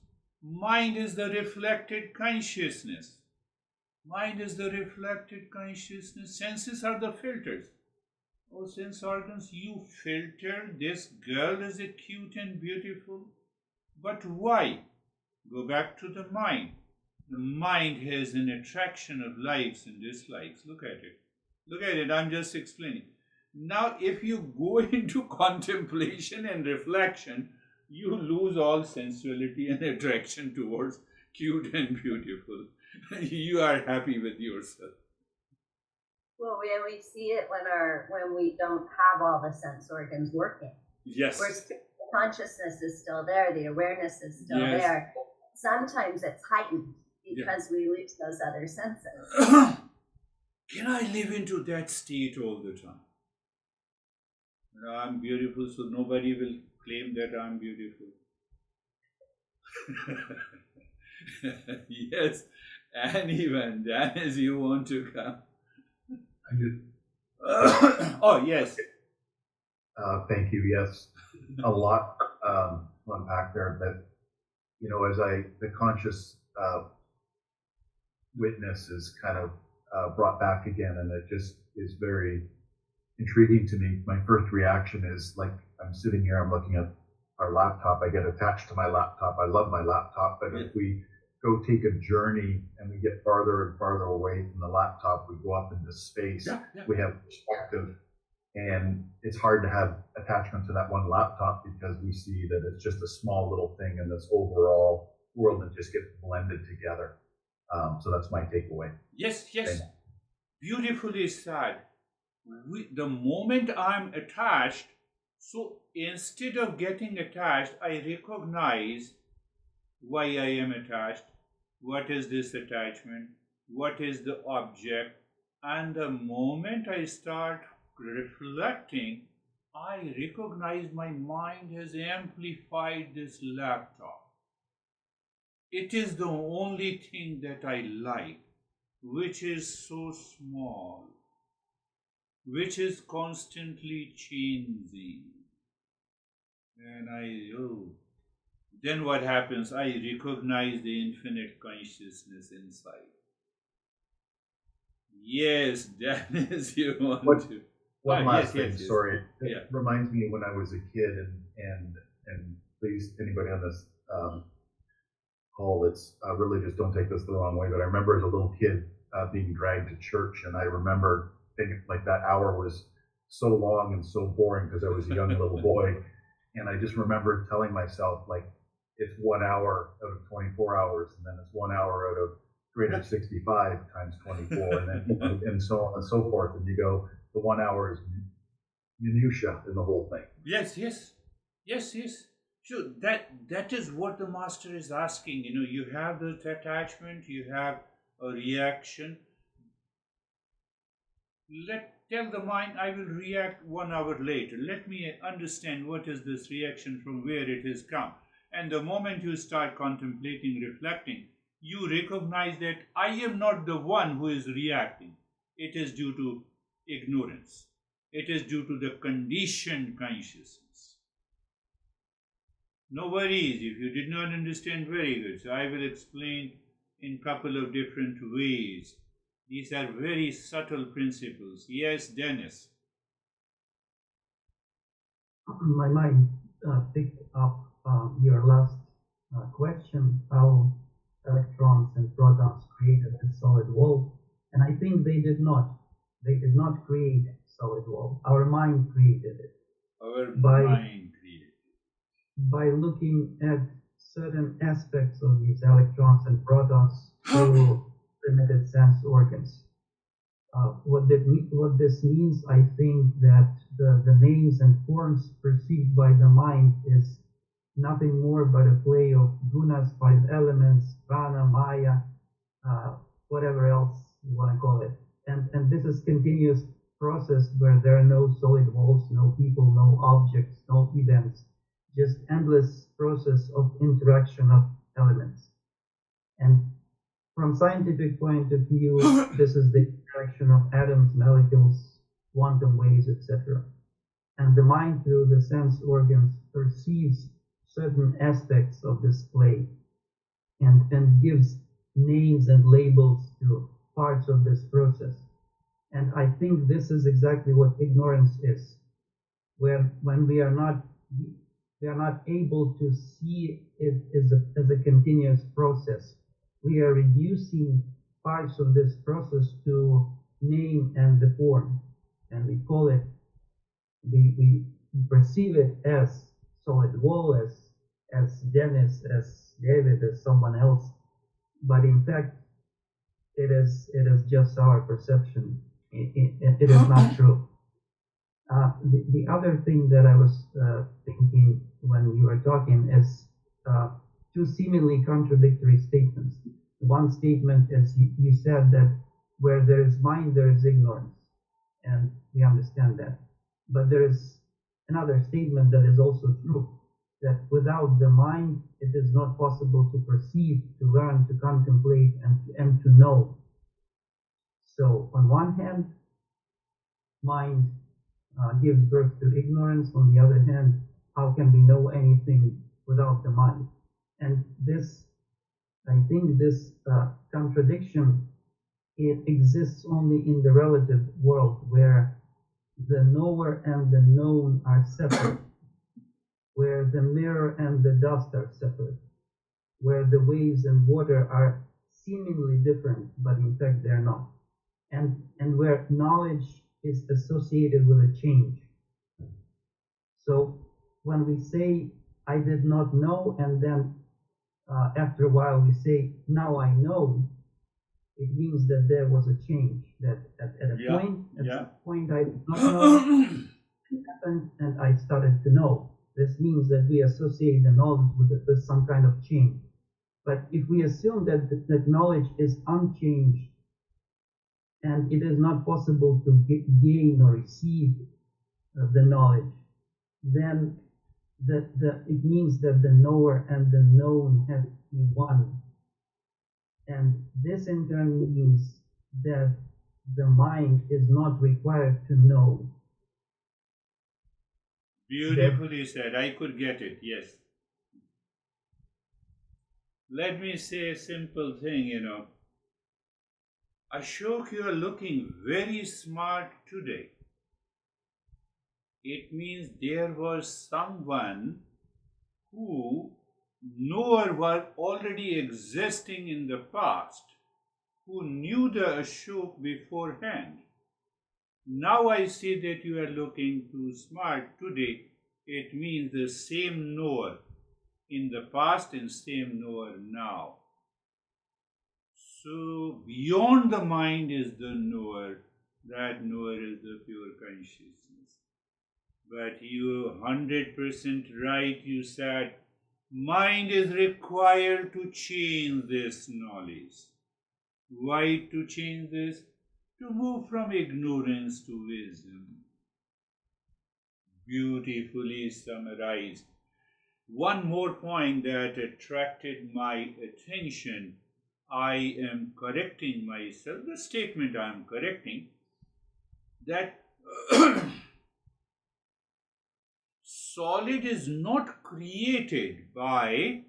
Speaker 1: mind is the reflected consciousness. Mind is the reflected consciousness. Senses are the filters. Oh, sense organs, you filter this girl as a cute and beautiful. But why? Go back to the mind. The mind has an attraction of likes and dislikes. Look at it. Look at it. I'm just explaining. Now, if you go into contemplation and reflection, you lose all sensuality and attraction towards cute and beautiful. You are happy with yourself.
Speaker 2: Well, we see it when we don't have all the sense organs working.
Speaker 1: Yes.
Speaker 2: Where consciousness is still there, the awareness is still there. Sometimes it's heightened because we lose those other senses.
Speaker 1: Can I live into that state all the time? I'm beautiful, so nobody will claim that I'm beautiful. Yes, and even Janice, you want to come?
Speaker 3: I did.
Speaker 1: Oh, yes.
Speaker 3: Thank you. Yes, a lot to unpack there. But as the conscious witness is kind of brought back again, and it just is very intriguing to me. My first reaction is like I'm sitting here, I'm looking at our laptop. I get attached to my laptop. I love my laptop, but if we go take a journey and we get farther and farther away from the laptop, we go up into space. We have perspective. And it's hard to have attachment to that one laptop because we see that it's just a small little thing in this overall world that just gets blended together. So that's my takeaway.
Speaker 1: Yes. Beautifully said. The moment I'm attached, so instead of getting attached, I recognize why I am attached, what is this attachment, what is the object, and the moment I start reflecting, I recognize my mind has amplified this laptop. It is the only thing that I like, which is so small, which is constantly changing. And then what happens? I recognize the infinite consciousness inside. Yes, Dennis, you want to.
Speaker 3: One last thing,
Speaker 1: yes.
Speaker 3: Sorry. It reminds me when I was a kid, and please, anybody on this call that's religious, don't take this the wrong way, but I remember as a little kid being dragged to church, and I remember thinking like that hour was so long and so boring because I was a young little boy, and I just remember telling myself like it's 1 hour out of 24 hours, and then it's 1 hour out of 365 times 24, and then and so on and so forth, and you go, the 1 hour is minutia in the whole thing.
Speaker 1: Yes. Sure, that is what the master is asking. You have the attachment, you have a reaction. Tell the mind, I will react 1 hour later. Let me understand what is this reaction, from where it has come. And the moment you start contemplating, reflecting, you recognize that I am not the one who is reacting. It is due to ignorance. It is due to the conditioned consciousness. No worries if you did not understand, very good. So I will explain in a couple of different ways. These are very subtle principles. Yes, Dennis.
Speaker 4: my mind picked up your last question, how electrons and protons created a solid wall, and I think they did not. They did not create solid wall. Our mind created it.
Speaker 1: Our
Speaker 4: by
Speaker 1: mind created.
Speaker 4: by looking at certain aspects of these electrons and protons through limited sense organs. What this means, I think, that the names and forms perceived by the mind is nothing more but a play of gunas, five elements, prana, maya, whatever else you want to call it. And this is continuous process where there are no solid walls, no people, no objects, no events, just endless process of interaction of elements. And from scientific point of view, this is the interaction of atoms, molecules, quantum waves, etc. And the mind, through the sense organs, perceives certain aspects of this play and gives names and labels to parts of this process. And I think this is exactly what ignorance is. When we are not able to see it as a continuous process. We are reducing parts of this process to name and the form, and we call it, we perceive it as solid wall, as Dennis, as David, as someone else, but in fact, it is just our perception. It is not true. The other thing that I was thinking when you were talking is two seemingly contradictory statements. One statement is you said that where there is mind, there is ignorance, and we understand that. But there is another statement that is also true, that without the mind, it is not possible to perceive, to learn, to contemplate, and to know. So on one hand, mind gives birth to ignorance. On the other hand, how can we know anything without the mind? And this, I think this contradiction, it exists only in the relative world where the knower and the known are separate, where the mirror and the dust are separate, where the waves and water are seemingly different, but in fact they're not, and where knowledge is associated with a change. So when we say, I did not know, and then after a while we say, now I know, it means that there was a change, that at some point I did not know, it happened, and I started to know. This means that we associate the knowledge with some kind of change. But if we assume that knowledge is unchanged, and it is not possible to gain or receive the knowledge, then it means that the knower and the known have to be one. And this in turn means that the mind is not required to know.
Speaker 1: Beautifully said. I could get it, yes. Let me say a simple thing, Ashok, you are looking very smart today. It means there was someone who knower were already existing in the past, who knew the Ashok beforehand. Now I see that you are looking too smart today. It means the same knower in the past and same knower now. So beyond the mind is the knower. That knower is the pure consciousness. But you 100% right, you said, mind is required to change this knowledge. Why to change this? To move from ignorance to wisdom. Beautifully summarized. One more point that attracted my attention. I am correcting myself, the statement I am correcting, that solid is not created by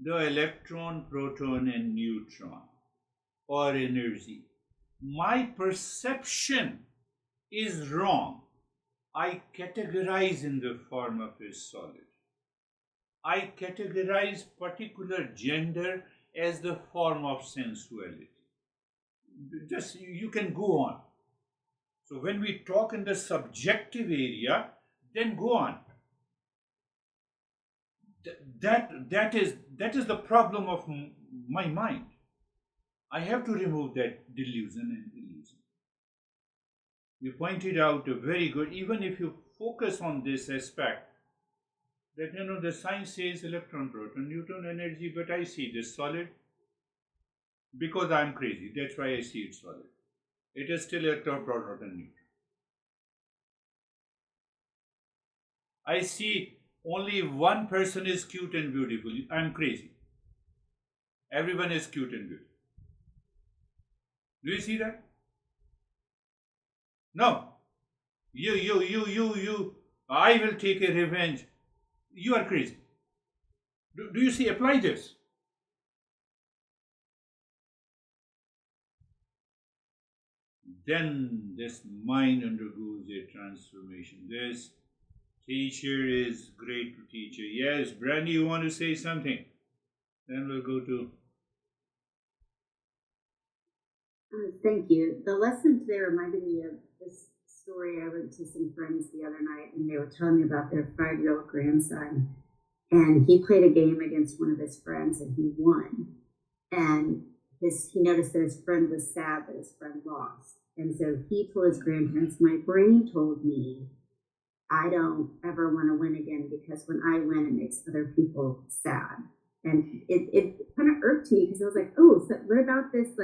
Speaker 1: the electron, proton, and neutron or energy. My perception is wrong. I categorize in the form of a solid. I categorize particular gender as the form of sensuality. Just you can go on. So when we talk in the subjective area, then go on. That is the problem of my mind. I have to remove that delusion and illusion. You pointed out a very good, even if you focus on this aspect, that the science says electron, proton, neutron energy, but I see this solid because I'm crazy. That's why I see it solid. It is still electron, proton, and neutron. I see only one person is cute and beautiful. I'm crazy. Everyone is cute and beautiful. Do you see that? No. You. I will take a revenge. You are crazy. Do you see? Apply this. Then this mind undergoes a transformation. This teacher is great teacher. Yes, Brandy, you want to say something? Then we'll go to.
Speaker 5: Thank you. The lesson today reminded me of this story. I went to some friends the other night, and they were telling me about their 5-year-old grandson. And he played a game against one of his friends, and he won. And he noticed that his friend was sad that his friend lost. And so he told his grandparents, "My brain told me I don't ever want to win again because when I win, it makes other people sad." And it kind of irked me because I was like, "Oh, so what about this?"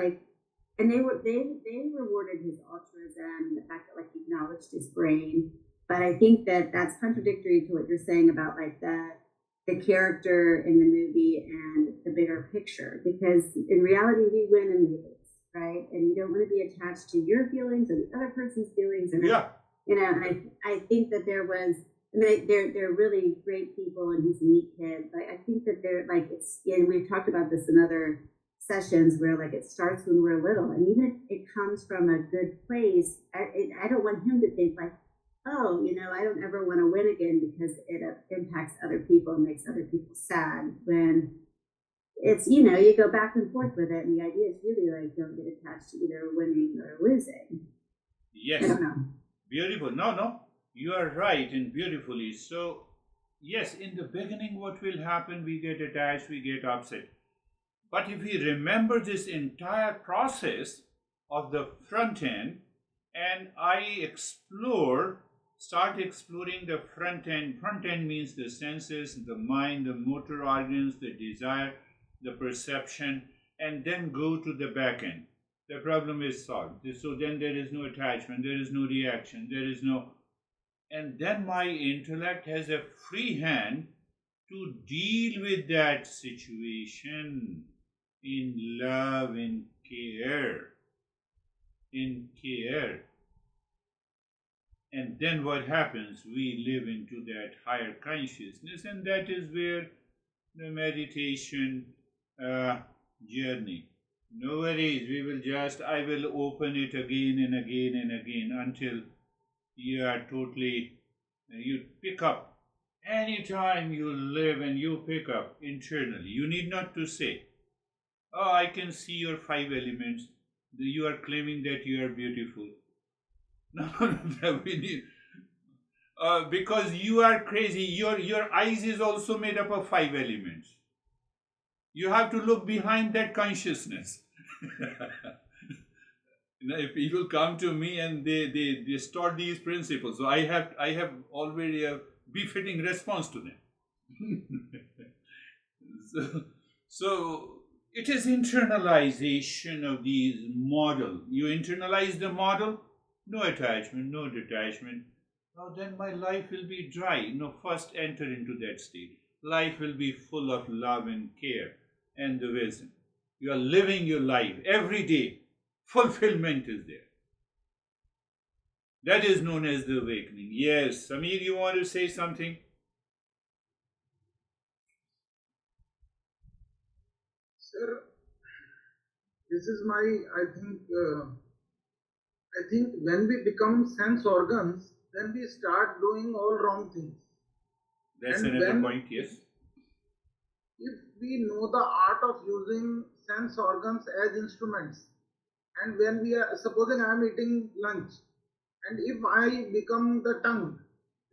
Speaker 5: And they rewarded his altruism and the fact that he acknowledged his brain. But I think that that's contradictory to what you're saying about the character in the movie and the bigger picture, because in reality we win and we lose, right? And you don't want to be attached to your feelings or the other person's feelings. And
Speaker 1: Yeah.
Speaker 5: And I think that there was. I mean, they're really great people, and he's a neat kid. But I think that they're and we've talked about this in other sessions where it starts when we're little, and even if it comes from a good place, I don't want him to think oh, I don't ever want to win again because it impacts other people and makes other people sad. When it's you go back and forth with it, and the idea is really don't get attached to either winning or losing.
Speaker 1: Yes.
Speaker 5: I don't know.
Speaker 1: Beautiful. No, you are right and beautifully. So, yes, in the beginning, what will happen? We get attached, we get upset. But if we remember this entire process of the front end, and I start exploring the front end. Front end means the senses, the mind, the motor organs, the desire, the perception, and then go to the back end. The problem is solved. So then there is no attachment, there is no reaction, and then my intellect has a free hand to deal with that situation in love, in care. And then what happens? We live into that higher consciousness, and that is where the meditation journey. No worries, I will open it again and again and again until you are totally, you pick up. Anytime you live and you pick up internally, you need not to say, "Oh, I can see your 5 elements. You are claiming that you are beautiful." No, we need, because you are crazy. Your eyes is also made up of 5 elements. You have to look behind that consciousness. If people come to me and they start these principles, so I have already a befitting response to them. So it is internalization of these model. You internalize the model, no attachment, no detachment. Now then my life will be dry. First enter into that state. Life will be full of love and care and the wisdom. You are living your life every day. Fulfillment is there. That is known as the awakening. Yes, Samir, you want to say something?
Speaker 6: Sir, this is my, I think when we become sense organs, then we start doing all wrong things.
Speaker 1: That's
Speaker 6: And
Speaker 1: another
Speaker 6: when,
Speaker 1: point, yes.
Speaker 6: if we know the art of using sense organs as instruments, and when we are, supposing I am eating lunch, and if I become the tongue,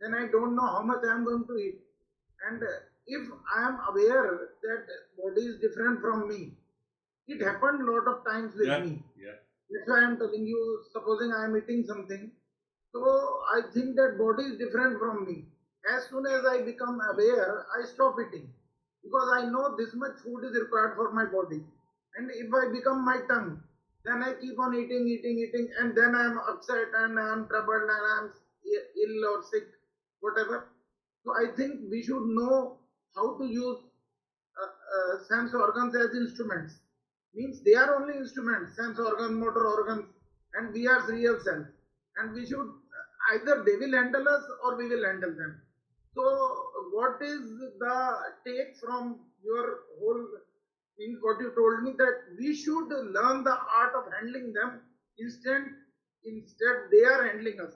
Speaker 6: then I don't know how much I am going to eat. And if I am aware that body is different from me, it happened a lot of times with
Speaker 1: Yeah,
Speaker 6: me.
Speaker 1: yeah.
Speaker 6: That's why I am telling you, supposing I am eating something, so I think that body is different from me. As soon as I become aware, I stop eating because I know this much food is required for my body. And if I become my tongue, then I keep on eating, and then I am upset and I am troubled and I am ill or sick, whatever. So I think we should know how to use sense organs as instruments. Means they are only instruments, sense organs, motor organs, and we are real self. And we should either they will handle us or we will handle them. So, what is the take from your whole thing? What you told me that we should learn the art of handling them instead they are handling us.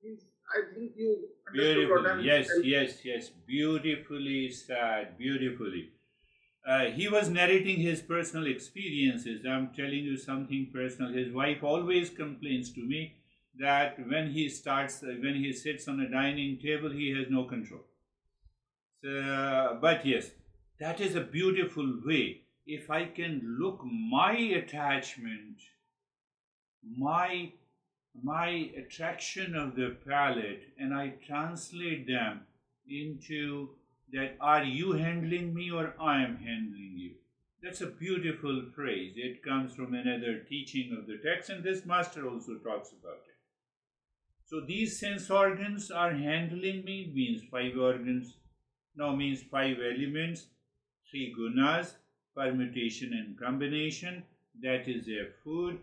Speaker 6: Means I think you understood what
Speaker 1: Beautifully,
Speaker 6: I'm
Speaker 1: yes,
Speaker 6: telling.
Speaker 1: yes, yes. Beautifully said, beautifully. He was narrating his personal experiences. I'm telling you something personal. His wife always complains to me that when he sits on a dining table, he has no control. So, but yes, that is a beautiful way. If I can look my attachment, my my attraction of the palate, and I translate them into that, are you handling me or I am handling you? That's a beautiful phrase. It comes from another teaching of the text, and this master also talks about it. So these sense organs are handling me, means five organs, now means five elements, three gunas, permutation and combination, that is their food,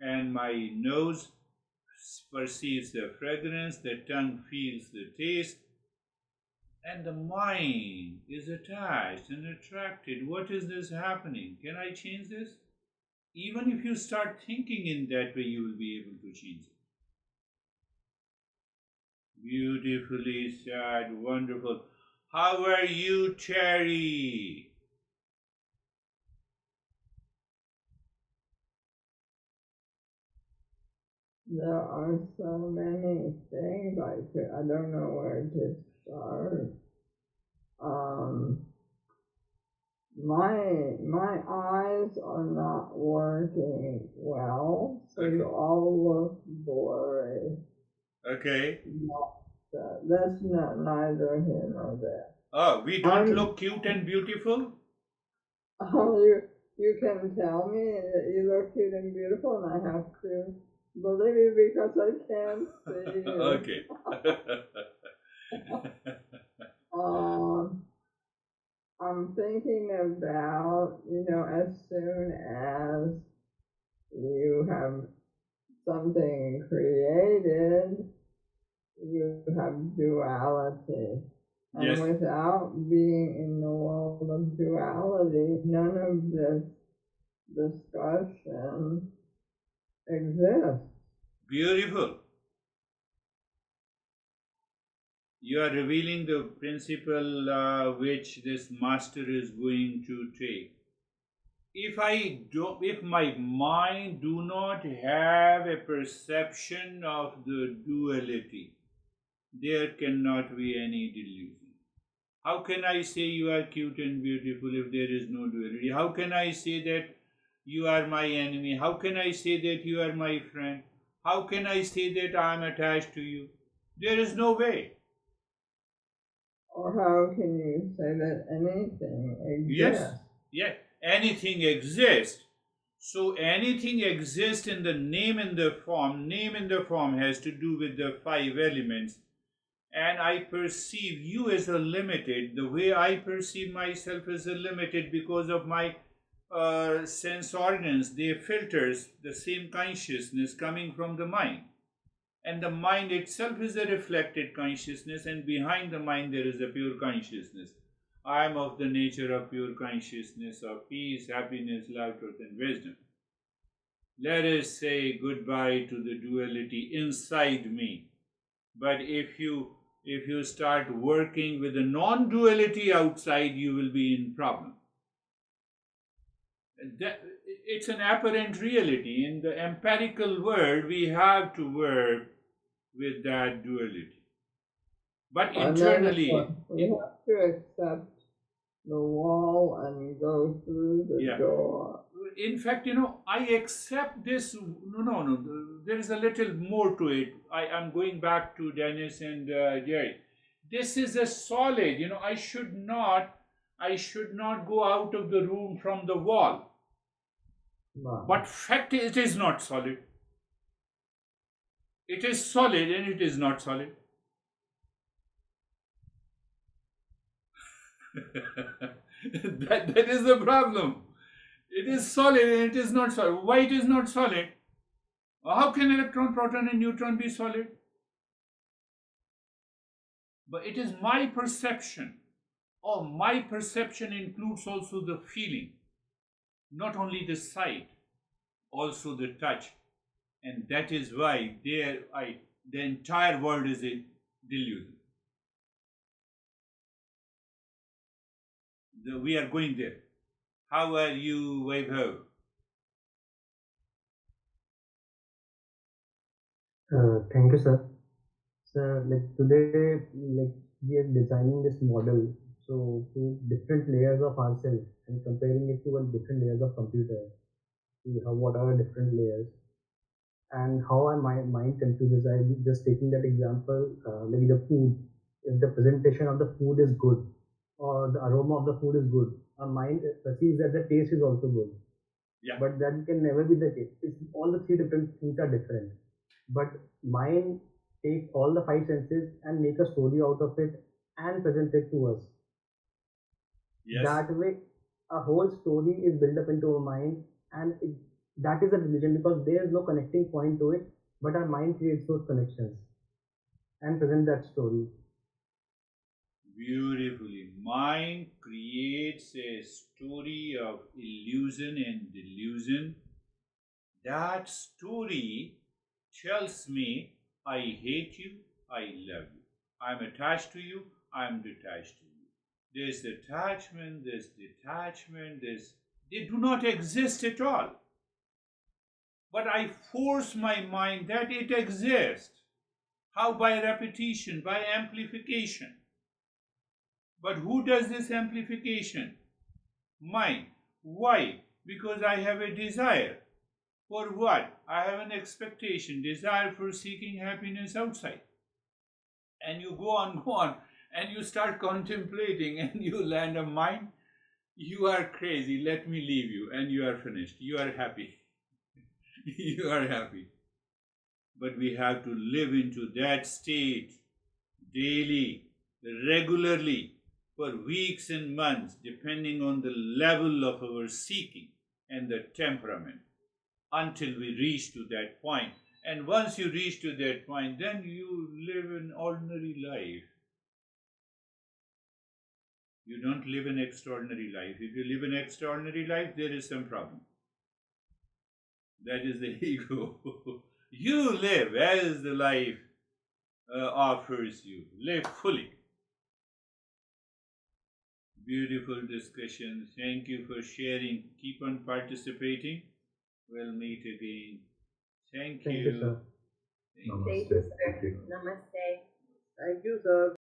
Speaker 1: and my nose perceives the fragrance, the tongue feels the taste, and the mind is attached and attracted. What is this happening? Can I change this? Even if you start thinking in that way, you will be able to change it. Beautifully said, wonderful. How are you, Cherry?
Speaker 7: There are so many things I don't know where to start. Um, my eyes are not working well, so
Speaker 1: Okay.
Speaker 7: you all look blurry.
Speaker 1: Okay.
Speaker 7: That's not neither here nor there.
Speaker 1: Oh, we don't
Speaker 7: I'm,
Speaker 1: look cute and beautiful?
Speaker 7: you can tell me that you look cute and beautiful, and I have to believe you because I can't see you.
Speaker 1: Okay.
Speaker 7: I'm thinking about, as soon as you have something created, you have duality. And
Speaker 1: Yes.
Speaker 7: without being in the world of duality, none of this discussion exists.
Speaker 1: Beautiful. You are revealing the principle which this master is going to take. If my mind do not have a perception of the duality, there cannot be any delusion. How can I say you are cute and beautiful if there is no duality? How can I say that you are my enemy? How can I say that you are my friend? How can I say that I am attached to you? There is no way.
Speaker 7: Or how can you say that anything
Speaker 1: Yes,
Speaker 7: exists?
Speaker 1: yeah, anything exists. So anything exists in the name and the form. Name and the form has to do with the five elements. And I perceive you as a limited. The way I perceive myself as a limited because of my sense organs. They filters the same consciousness coming from the mind. And the mind itself is a reflected consciousness, and behind the mind there is a pure consciousness. I am of the nature of pure consciousness of peace, happiness, love, truth, and wisdom. Let us say goodbye to the duality inside me. But if you start working with the non-duality outside, you will be in problem. It's an apparent reality. In the empirical world, we have to work with that duality. But
Speaker 7: And then
Speaker 1: internally,
Speaker 7: we have to accept the wall and go through the door.
Speaker 1: in fact, I accept this. No. There is a little more to it. I'm going back to Dennis and Jerry. This is a solid. I should not go out of the room from the wall.
Speaker 4: Wow.
Speaker 1: But fact, it is not solid. It is solid and it is not solid. that is the problem. It is solid and it is not solid. Why it is not solid? How can electron, proton and neutron be solid? But it is my perception. Or my perception includes also the feeling. Not only the sight, also the touch. And that is why the entire world is a delusion. We are going there. How are you, Vaibhav?
Speaker 8: Thank you, sir. Sir, today, we are designing this model, so to different layers of ourselves and comparing it to different layers of computer. See what are different layers and how our mind confuses. I just taking that example, like the food. If the presentation of the food is good or the aroma of the food is good, our mind perceives that the taste is also good.
Speaker 1: Yeah.
Speaker 8: But that can never be the case. All the three different things are different. But mind takes all the five senses and make a story out of it and present it to us.
Speaker 1: Yes.
Speaker 8: That way, a whole story is built up into our mind, and that is a religion because there is no connecting point to it, but our mind creates those connections and present that story.
Speaker 1: Beautifully. Mind creates a story of illusion and delusion. That story tells me I hate you, I love you. I'm attached to you, I'm detached to you. There's attachment, there's detachment, they do not exist at all. But I force my mind that it exists. How? By repetition, by amplification. But who does this amplification? Mind. Why? Because I have a desire. For what? I have an expectation, desire for seeking happiness outside. And you go on, and you start contemplating, and you land a mind. You are crazy, let me leave you, and you are finished. You are happy. You are happy. But we have to live into that state daily, regularly, for weeks and months, depending on the level of our seeking and the temperament, until we reach to that point. And once you reach to that point, then you live an ordinary life. You don't live an extraordinary life. If you live an extraordinary life, there is some problem. That is the ego. You live as the life offers you. Live fully. Beautiful discussion. Thank you for sharing. Keep on participating. We'll meet again. Thank you.
Speaker 8: Thank you, sir.
Speaker 1: Thank you.
Speaker 3: Namaste.
Speaker 2: Thank you, sir.
Speaker 3: Thank you.
Speaker 2: Namaste.
Speaker 6: Thank you, sir.